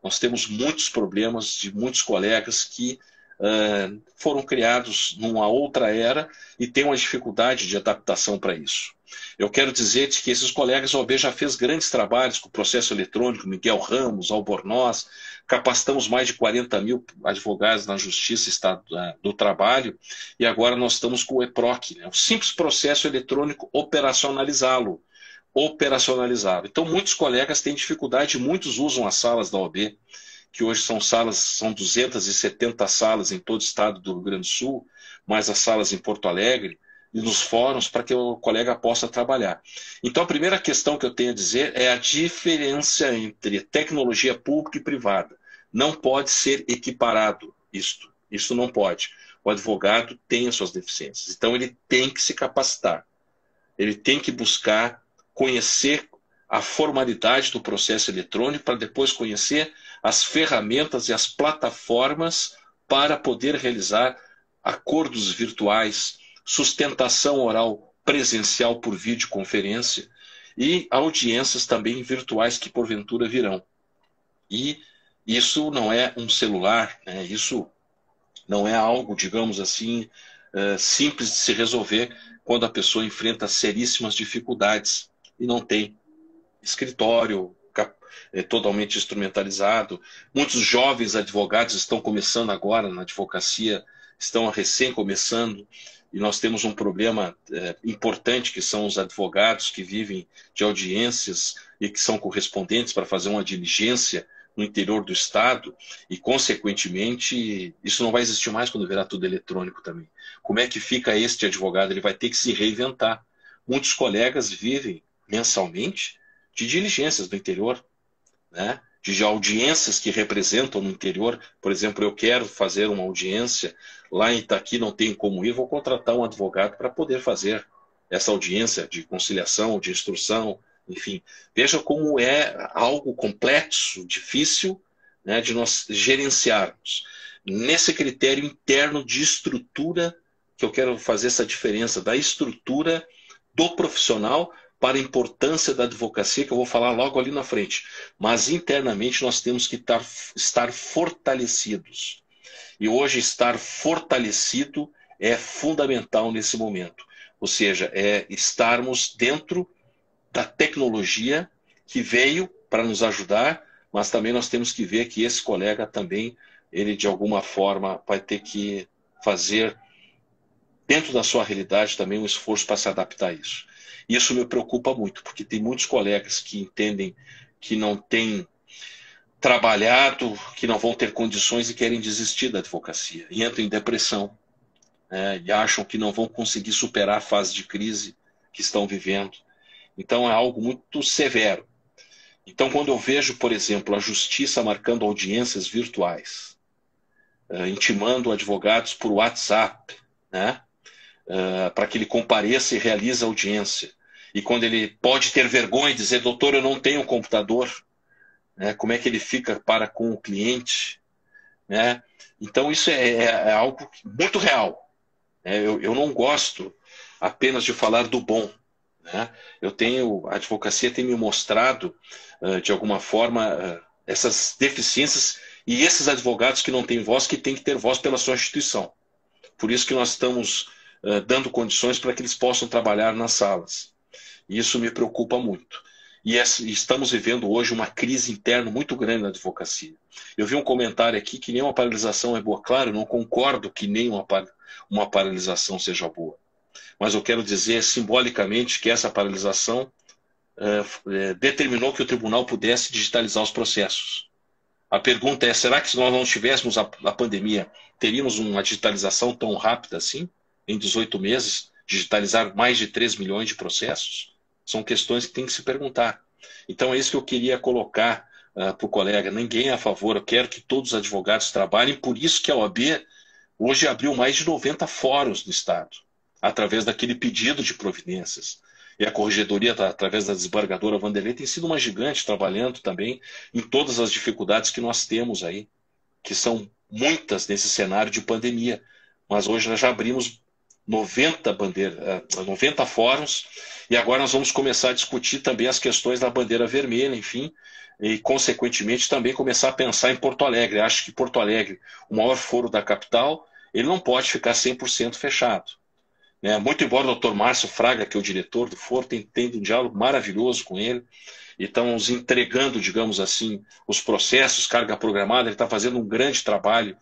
Nós temos muitos problemas de muitos colegas que foram criados numa outra era e têm uma dificuldade de adaptação para isso. Eu quero dizer que esses colegas, a OAB já fez grandes trabalhos com o processo eletrônico, Miguel Ramos, Albornoz, capacitamos mais de 40 mil advogados na Justiça do Trabalho, e agora nós estamos com o EPROC, né? O simples processo eletrônico operacionalizá-lo. Então, muitos colegas têm dificuldade, muitos usam as salas da OAB, que hoje são 270 salas em todo o estado do Rio Grande do Sul, mais as salas em Porto Alegre, e nos fóruns para que o colega possa trabalhar. Então, a primeira questão que eu tenho a dizer é a diferença entre tecnologia pública e privada. Não pode ser equiparado isto. Isso não pode. O advogado tem as suas deficiências. Então, ele tem que se capacitar. Ele tem que buscar conhecer a formalidade do processo eletrônico para depois conhecer as ferramentas e as plataformas para poder realizar acordos virtuais, sustentação oral presencial por videoconferência e audiências também virtuais que porventura virão. E isso não é um celular, né? Isso não é algo, digamos assim, simples de se resolver quando a pessoa enfrenta seríssimas dificuldades e não tem escritório totalmente instrumentalizado. Muitos jovens advogados estão começando agora na advocacia, estão recém começando, e nós temos um problema importante, que são os advogados que vivem de audiências e que são correspondentes para fazer uma diligência no interior do estado, e consequentemente isso não vai existir mais quando virar tudo eletrônico também. Como é que fica este advogado? Ele vai ter que se reinventar. Muitos colegas vivem mensalmente de diligências do interior, né? De audiências que representam no interior. Por exemplo, eu quero fazer uma audiência lá em Itaqui, não tenho como ir, vou contratar um advogado para poder fazer essa audiência de conciliação, de instrução, enfim. Veja como é algo complexo, difícil, né, de nós gerenciarmos. Nesse critério interno de estrutura, que eu quero fazer essa diferença da estrutura do profissional para a importância da advocacia, que eu vou falar logo ali na frente. Mas internamente nós temos que estar fortalecidos. E hoje estar fortalecido é fundamental nesse momento. Ou seja, é estarmos dentro da tecnologia que veio para nos ajudar, mas também nós temos que ver que esse colega também, ele de alguma forma vai ter que fazer, dentro da sua realidade, também um esforço para se adaptar a isso. Isso me preocupa muito, porque tem muitos colegas que entendem que não têm trabalhado, que não vão ter condições e querem desistir da advocacia. E entram em depressão, né, e acham que não vão conseguir superar a fase de crise que estão vivendo. Então é algo muito severo. Então quando eu vejo, por exemplo, a justiça marcando audiências virtuais, intimando advogados por WhatsApp, né, para que ele compareça e realize a audiência. E quando ele pode ter vergonha e dizer, doutor, eu não tenho um computador, né, como é que ele fica para com o cliente? Né? Então isso é algo muito real. Eu não gosto apenas de falar do bom. Né? A advocacia tem me mostrado, de alguma forma, essas deficiências e esses advogados que não têm voz, que têm que ter voz pela sua instituição. Por isso que nós estamos dando condições para que eles possam trabalhar nas salas. E isso me preocupa muito. E estamos vivendo hoje uma crise interna muito grande na advocacia. Eu vi um comentário aqui que nenhuma paralisação é boa. Claro, eu não concordo que nenhuma paralisação seja boa. Mas eu quero dizer simbolicamente que essa paralisação determinou que o tribunal pudesse digitalizar os processos. A pergunta é, será que se nós não tivéssemos a pandemia, teríamos uma digitalização tão rápida assim? Em 18 meses, digitalizar mais de 3 milhões de processos? São questões que tem que se perguntar. Então é isso que eu queria colocar para o colega. Ninguém é a favor, eu quero que todos os advogados trabalhem, por isso que a OAB hoje abriu mais de 90 fóruns no Estado, através daquele pedido de providências. E a corregedoria, através da desembargadora Vanderlei, tem sido uma gigante trabalhando também em todas as dificuldades que nós temos aí, que são muitas nesse cenário de pandemia. Mas hoje nós já abrimos 90 fóruns, e agora nós vamos começar a discutir também as questões da bandeira vermelha, enfim, e consequentemente também começar a pensar em Porto Alegre. Acho que Porto Alegre, o maior foro da capital, ele não pode ficar 100% fechado. né? Muito embora o Dr. Márcio Fraga, que é o diretor do foro, tenha um diálogo maravilhoso com ele, e estamos entregando, digamos assim, os processos, carga programada, ele está fazendo um grande trabalho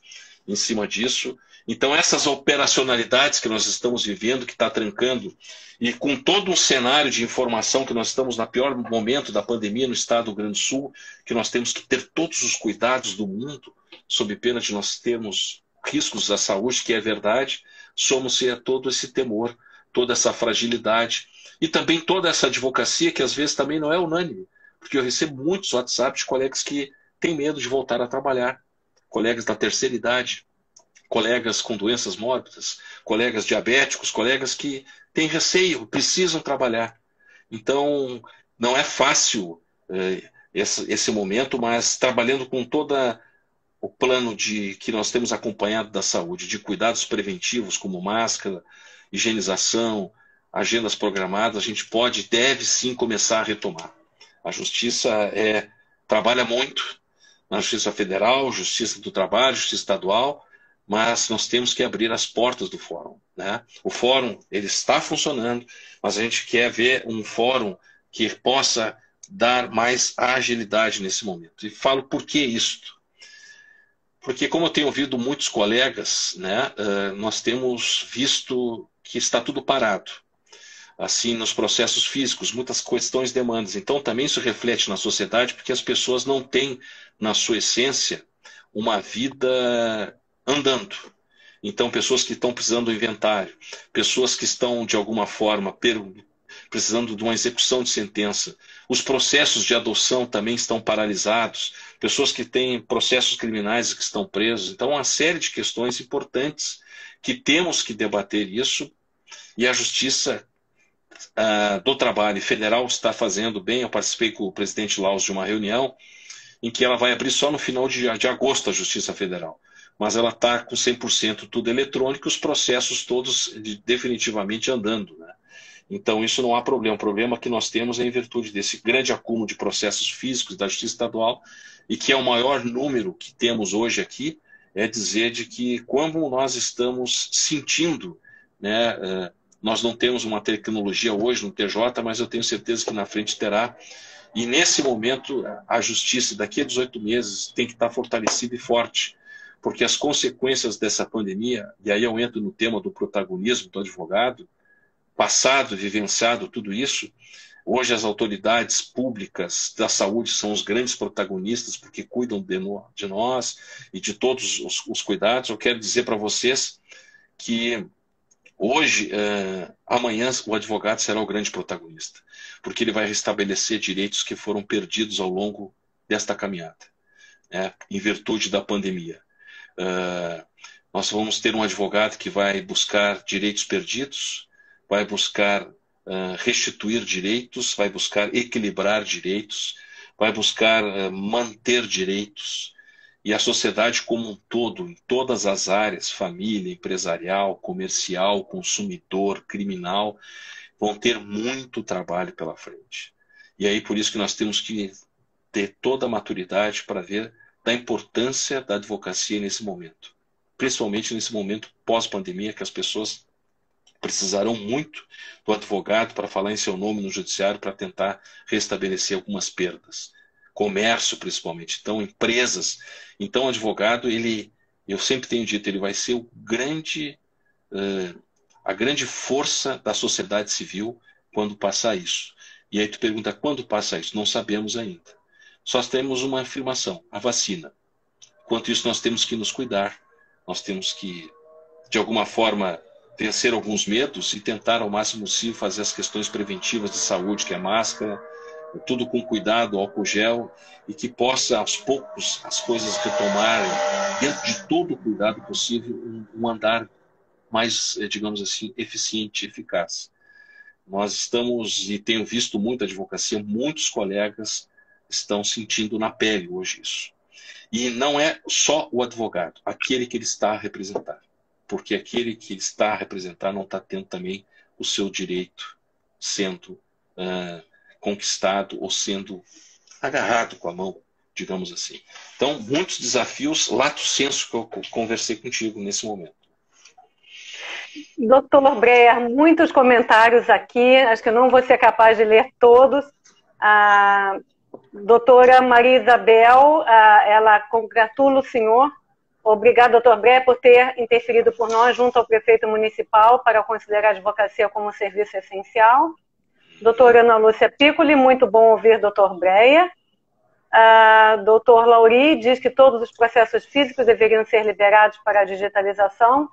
em cima disso. Então, essas operacionalidades que nós estamos vivendo, que está trancando, e com todo um cenário de informação que nós estamos no pior momento da pandemia no estado do Rio Grande do Sul, que nós temos que ter todos os cuidados do mundo, sob pena de nós termos riscos à saúde, que é verdade, somos todo esse temor, toda essa fragilidade, e também toda essa advocacia que às vezes também não é unânime, porque eu recebo muitos WhatsApp de colegas que têm medo de voltar a trabalhar, colegas da terceira idade, colegas com doenças mórbidas, colegas diabéticos, colegas que têm receio, precisam trabalhar. Então, não é fácil esse momento, mas trabalhando com toda o plano que nós temos acompanhado da saúde, de cuidados preventivos como máscara, higienização, agendas programadas, a gente pode e deve sim começar a retomar. A Justiça trabalha muito na Justiça Federal, Justiça do Trabalho, Justiça Estadual, mas nós temos que abrir as portas do fórum, né? O fórum ele está funcionando, mas a gente quer ver um fórum que possa dar mais agilidade nesse momento. E falo por que isto? Porque, como eu tenho ouvido muitos colegas, né, nós temos visto que está tudo parado. Assim, nos processos físicos, muitas questões e demandas. Então, também isso reflete na sociedade, porque as pessoas não têm, na sua essência, uma vida andando. Então, pessoas que estão precisando do inventário, pessoas que estão, de alguma forma, precisando de uma execução de sentença. Os processos de adoção também estão paralisados. Pessoas que têm processos criminais e que estão presos. Então, uma série de questões importantes que temos que debater isso. E a Justiça do Trabalho Federal está fazendo bem. Eu participei com o presidente Laus de uma reunião em que ela vai abrir só no final de agosto a Justiça Federal. Mas ela está com 100% tudo eletrônico, os processos todos definitivamente andando, né? Então, isso não há problema. O problema que nós temos é em virtude desse grande acúmulo de processos físicos da Justiça Estadual, e que é o maior número que temos hoje aqui, é dizer de que como nós estamos sentindo, né, nós não temos uma tecnologia hoje no TJ, mas eu tenho certeza que na frente terá. E nesse momento, a Justiça, daqui a 18 meses, tem que estar fortalecida e forte, porque as consequências dessa pandemia, e aí eu entro no tema do protagonismo do advogado, passado, vivenciado tudo isso, hoje as autoridades públicas da saúde são os grandes protagonistas, porque cuidam de nós e de todos os cuidados. Eu quero dizer para vocês que hoje, amanhã, o advogado será o grande protagonista, porque ele vai restabelecer direitos que foram perdidos ao longo desta caminhada, né, em virtude da pandemia. Nós vamos ter um advogado que vai buscar direitos perdidos, vai buscar restituir direitos, vai buscar equilibrar direitos, vai buscar manter direitos. E a sociedade como um todo, em todas as áreas, família, empresarial, comercial, consumidor, criminal, vão ter muito trabalho pela frente. E aí por isso que nós temos que ter toda a maturidade para ver da importância da advocacia nesse momento. Principalmente nesse momento pós-pandemia, que as pessoas precisarão muito do advogado para falar em seu nome no judiciário para tentar restabelecer algumas perdas. Comércio, principalmente. Então, empresas. Então, o advogado, eu sempre tenho dito, ele vai ser a grande força da sociedade civil quando passar isso. E aí tu pergunta, quando passa isso? Não sabemos ainda. Só temos uma afirmação, a vacina. Enquanto isso, nós temos que nos cuidar. Nós temos que, de alguma forma, vencer alguns medos e tentar ao máximo possível fazer as questões preventivas de saúde, que é máscara, tudo com cuidado, álcool gel, e que possa, aos poucos, as coisas retomarem, dentro de todo o cuidado possível, um andar mais, digamos assim, eficiente e eficaz. Nós estamos, e tenho visto muita advocacia, muitos colegas estão sentindo na pele hoje isso. E não é só o advogado, aquele que ele está a representar. Porque aquele que ele está a representar não está tendo também o seu direito sendo conquistado ou sendo agarrado com a mão, digamos assim. Então, muitos desafios, lato sensu, que eu conversei contigo nesse momento. Doutor Breyer, muitos comentários aqui, acho que eu não vou ser capaz de ler todos. A doutora Maria Isabel, ela congratula o senhor. Obrigado, doutor Breyer, por ter interferido por nós junto ao prefeito municipal para considerar a advocacia como um serviço essencial. Doutora Ana Lúcia Piccoli, muito bom ouvir doutor Breyer. Doutor Lauri diz que todos os processos físicos deveriam ser liberados para a digitalização.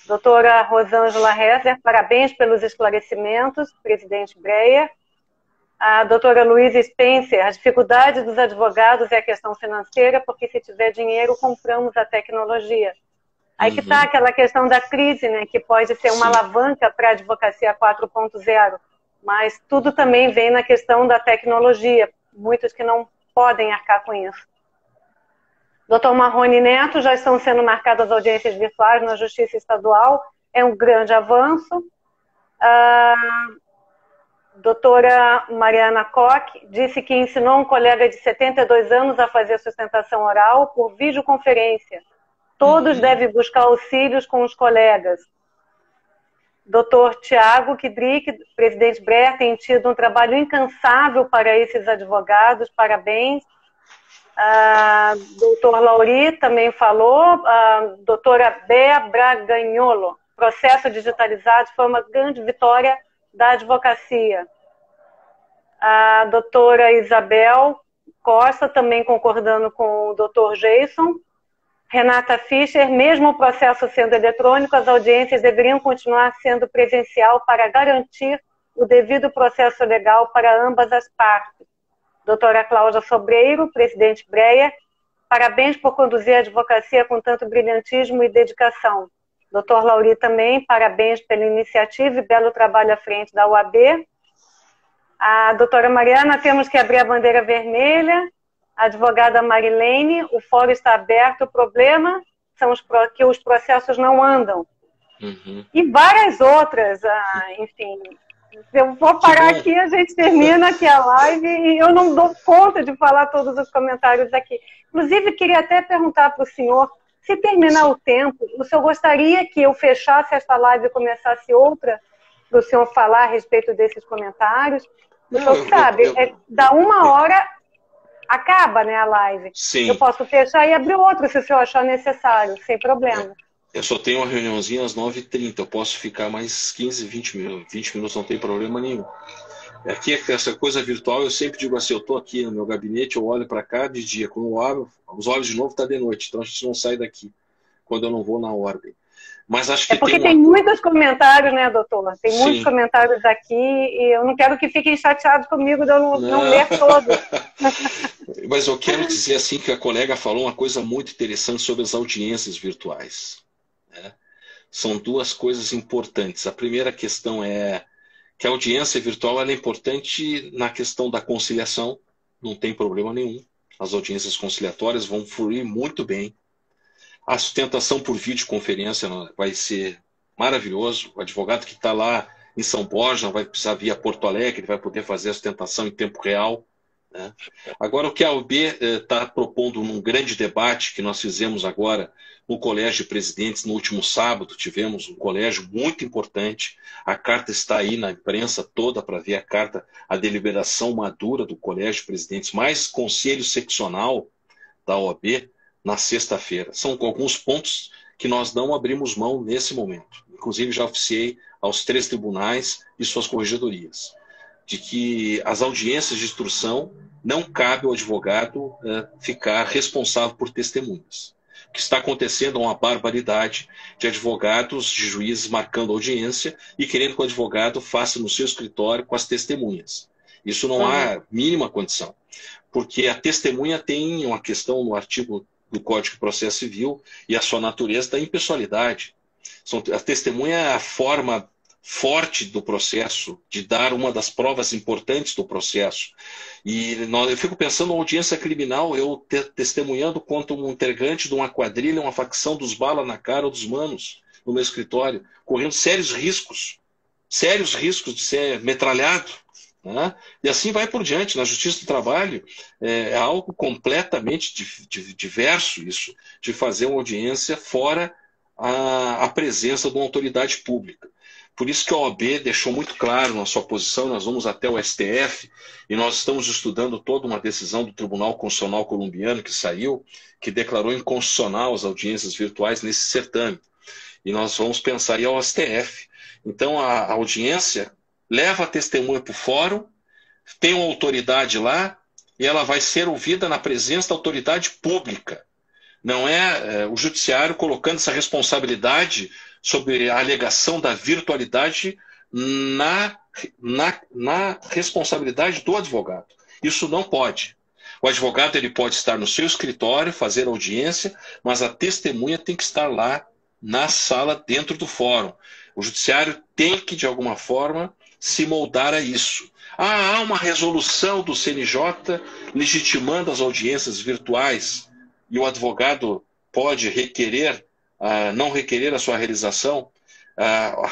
Doutora Rosângela Rezer, parabéns pelos esclarecimentos, presidente Breyer. A doutora Luísa Spencer, a dificuldade dos advogados é a questão financeira, porque se tiver dinheiro, compramos a tecnologia. Aí que está aquela questão da crise, né, que pode ser uma alavanca para a advocacia 4.0, mas tudo também vem na questão da tecnologia, muitos que não podem arcar com isso. Doutor Marrone Neto, já estão sendo marcadas audiências virtuais na Justiça Estadual, é um grande avanço. Doutora Mariana Koch disse que ensinou um colega de 72 anos a fazer sustentação oral por videoconferência. Todos devem buscar auxílios com os colegas. Doutor Tiago Kidrick, presidente Breyer, tem tido um trabalho incansável para esses advogados, parabéns. Doutor Lauri também falou. Doutora Bea Bragagnolo, processo digitalizado foi uma grande vitória da advocacia. A doutora Isabel Costa, também concordando com o doutor Jason. Renata Fischer, mesmo o processo sendo eletrônico, as audiências deveriam continuar sendo presencial para garantir o devido processo legal para ambas as partes. Doutora Cláudia Sobreiro, presidente Breyer, parabéns por conduzir a advocacia com tanto brilhantismo e dedicação. Doutor Lauri também, parabéns pela iniciativa e belo trabalho à frente da UAB. A doutora Mariana, temos que abrir a bandeira vermelha. A advogada Marilene, o fórum está aberto, o problema são que os processos não andam. E várias outras, enfim. Eu vou parar aqui, a gente termina aqui a live e eu não dou conta de falar todos os comentários aqui. Inclusive, queria até perguntar para o senhor, se terminar o tempo, o senhor gostaria que eu fechasse esta live e começasse outra para o senhor falar a respeito desses comentários? O senhor sabe, dá 1 hora, acaba, né, a live. Sim. Eu posso fechar e abrir outro se o senhor achar necessário, sem problema. Eu só tenho uma reuniãozinha às 9h30, eu posso ficar mais 15, 20 minutos. 20 minutos não tem problema nenhum. Aqui, essa coisa virtual, eu sempre digo assim, eu estou aqui no meu gabinete, eu olho para cá de dia, quando eu abro os olhos de novo está de noite, então a gente não sai daqui, quando eu não vou na ordem. Mas acho que porque tem muitos comentários, né, doutor? Tem muitos comentários aqui e eu não quero que fiquem chateados comigo de eu não ler todos. Mas eu quero dizer assim que a colega falou uma coisa muito interessante sobre as audiências virtuais. Né? São duas coisas importantes. A primeira questão é que a audiência virtual ela é importante na questão da conciliação, não tem problema nenhum. As audiências conciliatórias vão fluir muito bem. A sustentação por videoconferência vai ser maravilhoso. O advogado que está lá em São Borja vai precisar vir a Porto Alegre, vai poder fazer a sustentação em tempo real. Né? Agora, o que a OAB está propondo num grande debate que nós fizemos agora no Colégio de Presidentes, no último sábado, tivemos um colégio muito importante. A carta está aí na imprensa toda para ver a carta, a deliberação madura do Colégio de Presidentes, mais conselho seccional da OAB, na sexta-feira. São alguns pontos que nós não abrimos mão nesse momento. Inclusive, já oficiei aos 3 tribunais e suas corregedorias, de que as audiências de instrução não cabe ao advogado ficar responsável por testemunhas. O que está acontecendo é uma barbaridade de advogados, de juízes marcando audiência e querendo que o advogado faça no seu escritório com as testemunhas. Isso não há mínima condição, porque a testemunha tem uma questão no artigo do Código de Processo Civil e a sua natureza da impessoalidade. A testemunha é a forma forte do processo, de dar uma das provas importantes do processo. E eu fico pensando na audiência criminal, eu testemunhando contra um integrante de uma quadrilha, uma facção dos balas na cara ou dos manos no meu escritório, correndo sérios riscos de ser metralhado. Né? E assim vai por diante. Na Justiça do Trabalho é algo completamente diverso isso, de fazer uma audiência fora a presença de uma autoridade pública. Por isso que a OAB deixou muito claro na sua posição, nós vamos até o STF e nós estamos estudando toda uma decisão do Tribunal Constitucional colombiano que saiu, que declarou inconstitucional as audiências virtuais nesse certame. E nós vamos pensar em ir ao STF. Então a audiência leva a testemunha para o fórum, tem uma autoridade lá e ela vai ser ouvida na presença da autoridade pública. Não é o judiciário colocando essa responsabilidade sobre a alegação da virtualidade na responsabilidade do advogado. Isso não pode. O advogado ele pode estar no seu escritório, fazer audiência, mas a testemunha tem que estar lá na sala, dentro do fórum. O judiciário tem que, de alguma forma, se moldar a isso. Há uma resolução do CNJ legitimando as audiências virtuais e o advogado pode requerer, não requerer a sua realização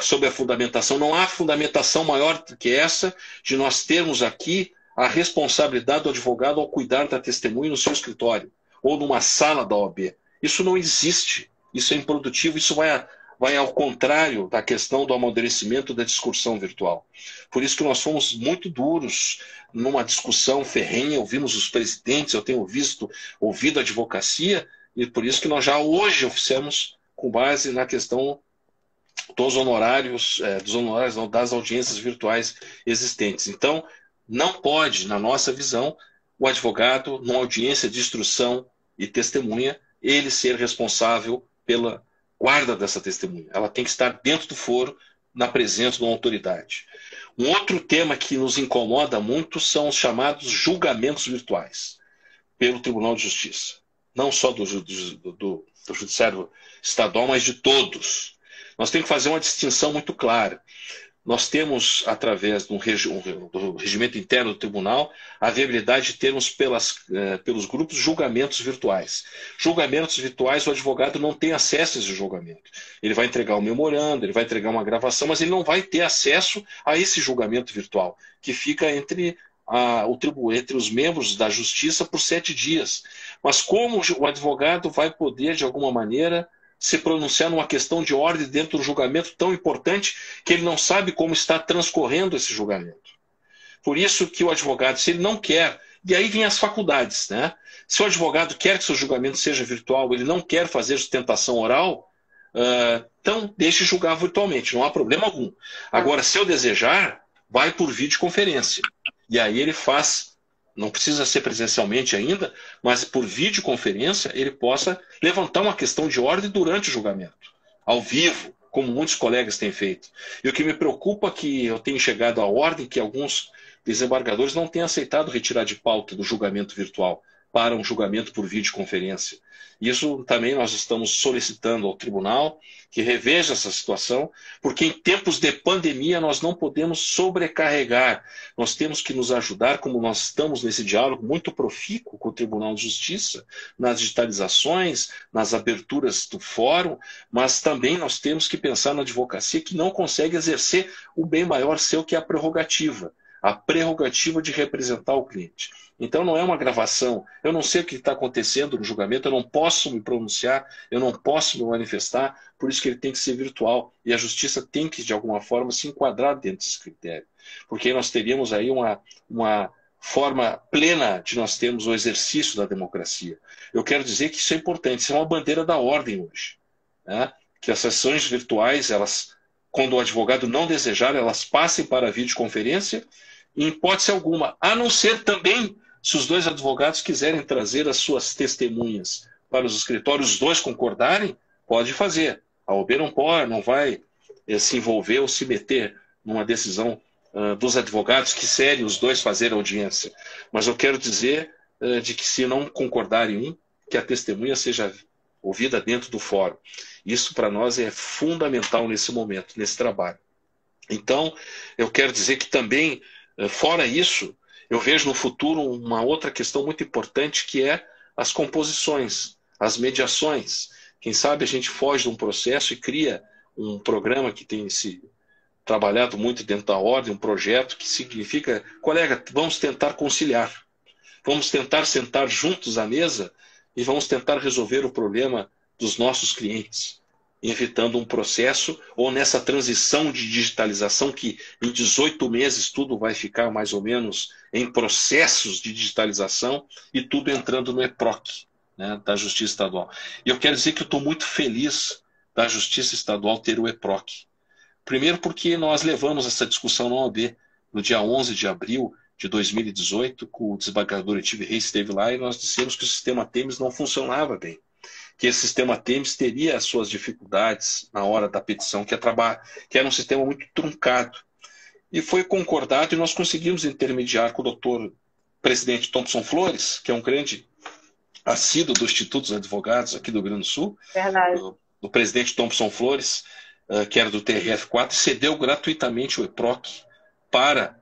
sobre a fundamentação. Não há fundamentação maior do que essa de nós termos aqui a responsabilidade do advogado ao cuidar da testemunha no seu escritório ou numa sala da OAB. Isso não existe, isso é improdutivo, isso vai ao contrário da questão do amadurecimento da discussão virtual. Por isso que nós fomos muito duros numa discussão ferrenha, ouvimos os presidentes, eu tenho ouvido a advocacia, e por isso que nós já hoje oficiamos com base na questão dos honorários, das audiências virtuais existentes. Então, não pode, na nossa visão, o advogado, numa audiência de instrução e testemunha, ele ser responsável pela guarda dessa testemunha. Ela tem que estar dentro do foro, na presença de uma autoridade. Um outro tema que nos incomoda muito são os chamados julgamentos virtuais pelo Tribunal de Justiça. Não só do Judiciário Estadual, mas de todos. Nós temos que fazer uma distinção muito clara. Nós temos, através do regimento interno do tribunal, a viabilidade de termos pelos grupos julgamentos virtuais. Julgamentos virtuais, o advogado não tem acesso a esse julgamento. Ele vai entregar um memorando, ele vai entregar uma gravação, mas ele não vai ter acesso a esse julgamento virtual, que fica entre os membros da justiça por 7 dias. Mas como o advogado vai poder, de alguma maneira, se pronunciar numa questão de ordem dentro do julgamento tão importante que ele não sabe como está transcorrendo esse julgamento. Por isso que o advogado, se ele não quer, e aí vem as faculdades, né? Se o advogado quer que seu julgamento seja virtual, ele não quer fazer sustentação oral, então deixe julgar virtualmente, não há problema algum. Agora, se eu desejar, vai por videoconferência. E aí ele faz, não precisa ser presencialmente ainda, mas por videoconferência ele possa levantar uma questão de ordem durante o julgamento, ao vivo, como muitos colegas têm feito. E o que me preocupa é que eu tenho chegado à ordem que alguns desembargadores não têm aceitado retirar de pauta do julgamento virtual para um julgamento por videoconferência. Isso também nós estamos solicitando ao tribunal que reveja essa situação, porque em tempos de pandemia nós não podemos sobrecarregar. Nós temos que nos ajudar, como nós estamos nesse diálogo muito profícuo com o Tribunal de Justiça, nas digitalizações, nas aberturas do fórum, mas também nós temos que pensar na advocacia que não consegue exercer o bem maior seu, que é a prerrogativa de representar o cliente. Então não é uma gravação, eu não sei o que está acontecendo no julgamento, eu não posso me pronunciar, eu não posso me manifestar, por isso que ele tem que ser virtual. E a justiça tem que, de alguma forma, se enquadrar dentro desse critério. Porque aí nós teríamos aí uma forma plena de nós termos o exercício da democracia. Eu quero dizer que isso é importante, isso é uma bandeira da ordem hoje. Né? Que as sessões virtuais, quando o advogado não desejar, elas passem para a videoconferência, em hipótese alguma, a não ser também se os dois advogados quiserem trazer as suas testemunhas para os escritórios, os dois concordarem, pode fazer. A OAB não vai se envolver ou se meter numa decisão dos advogados que querem os dois fazer audiência. Mas eu quero dizer de que se não concordarem que a testemunha seja ouvida dentro do fórum. Isso para nós é fundamental nesse momento, nesse trabalho. Então, eu quero dizer que também, fora isso, eu vejo no futuro uma outra questão muito importante, que é as composições, as mediações. Quem sabe a gente foge de um processo e cria um programa que tem se trabalhado muito dentro da ordem, um projeto que significa, colega, vamos tentar conciliar, vamos tentar sentar juntos à mesa e vamos tentar resolver o problema dos nossos clientes. evitando um processo, ou nessa transição de digitalização, que em 18 meses tudo vai ficar mais ou menos em processos de digitalização e tudo entrando no EPROC, né, da Justiça Estadual. E eu quero dizer que eu estou muito feliz da Justiça Estadual ter o EPROC. Primeiro porque nós levamos essa discussão na OAB no dia 11 de abril de 2018, com o desembargador Etive Reis esteve lá e nós dissemos que o sistema Temes não funcionava bem, que esse sistema Temes teria as suas dificuldades na hora da petição, que era um sistema muito truncado. E foi concordado e nós conseguimos intermediar com o doutor presidente Thompson Flores, que é um grande assíduo do Instituto dos Advogados aqui do Rio Grande do Sul. Verdade. O presidente Thompson Flores, que era do TRF4, cedeu gratuitamente o EPROC para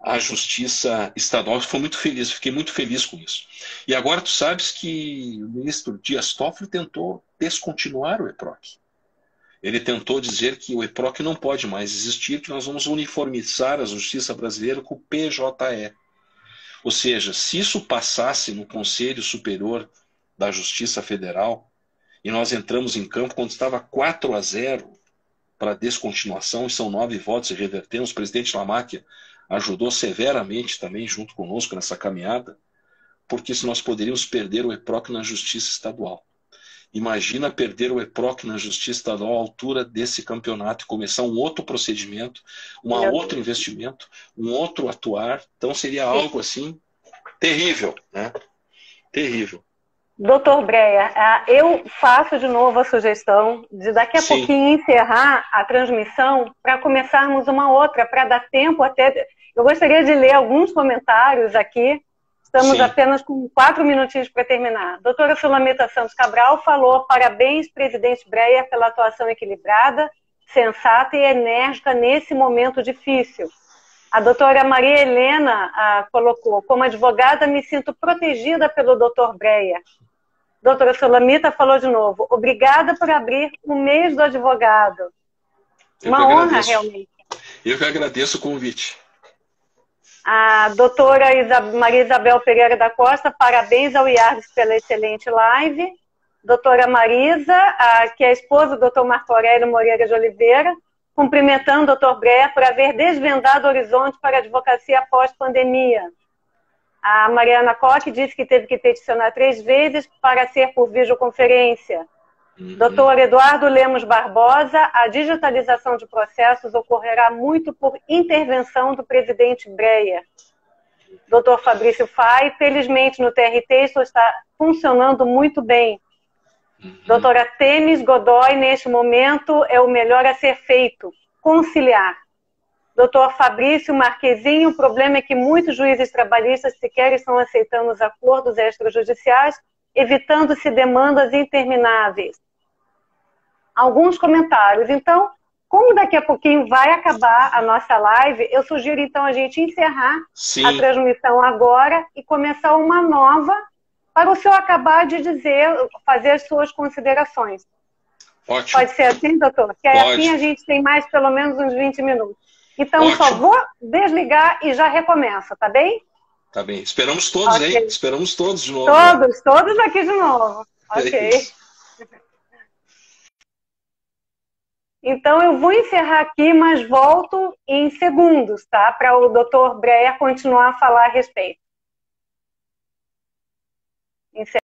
a Justiça Estadual. Eu fui muito feliz, fiquei muito feliz com isso. E agora tu sabes que o ministro Dias Toffoli tentou descontinuar o EPROC. Ele tentou dizer que o EPROC não pode mais existir, que nós vamos uniformizar a justiça brasileira com o PJE. Ou seja, se isso passasse no Conselho Superior da Justiça Federal, e nós entramos em campo quando estava 4-0 para a descontinuação, e são 9 votos e revertemos, o presidente Lamáquia ajudou severamente também junto conosco nessa caminhada, porque se nós poderíamos perder o EPROC na Justiça Estadual. Imagina perder o EPROC na Justiça Estadual à altura desse campeonato e começar um outro procedimento, outro investimento, um outro atuar. Então seria algo assim terrível, né? Terrível. Doutor Breia, eu faço de novo a sugestão de daqui a pouquinho encerrar a transmissão para começarmos uma outra, para dar tempo até... Eu gostaria de ler alguns comentários aqui. Estamos apenas com 4 minutinhos para terminar. Doutora Sulamita Santos Cabral falou: parabéns, presidente Breia, pela atuação equilibrada, sensata e enérgica nesse momento difícil. A doutora Maria Helena colocou: como advogada, me sinto protegida pelo doutor Breia. Doutora Sulamita falou de novo: obrigada por abrir o mês do advogado. Uma honra, realmente. Eu que agradeço o convite. A doutora Maria Isabel Pereira da Costa: parabéns ao IARDES pela excelente live. Doutora Marisa, que é a esposa do doutor Marco Aurélio Moreira de Oliveira, cumprimentando o doutor Breia por haver desvendado o horizonte para a advocacia após pandemia. A Mariana Koch disse que teve que peticionar 3 vezes para ser por videoconferência. Doutor Eduardo Lemos Barbosa: a digitalização de processos ocorrerá muito por intervenção do presidente Breia. Doutor Fabrício Fai: felizmente no TRT isso está funcionando muito bem. Doutora Temis Godoy: neste momento é o melhor a ser feito, conciliar. Doutor Fabrício Marquezinho: o problema é que muitos juízes trabalhistas sequer estão aceitando os acordos extrajudiciais, evitando-se demandas intermináveis. Alguns comentários. Então, como daqui a pouquinho vai acabar a nossa live, eu sugiro então a gente encerrar a transmissão agora e começar uma nova para o senhor acabar de dizer, fazer as suas considerações. Ótimo. Pode ser assim, doutor? Que assim a gente tem mais pelo menos uns 20 minutos. Então, só vou desligar e já recomeço, tá bem? Tá bem. Esperamos todos, hein? Esperamos todos de novo. Todos aqui de novo. Ok. Então, eu vou encerrar aqui, mas volto em segundos, tá? Para o doutor Breia continuar a falar a respeito.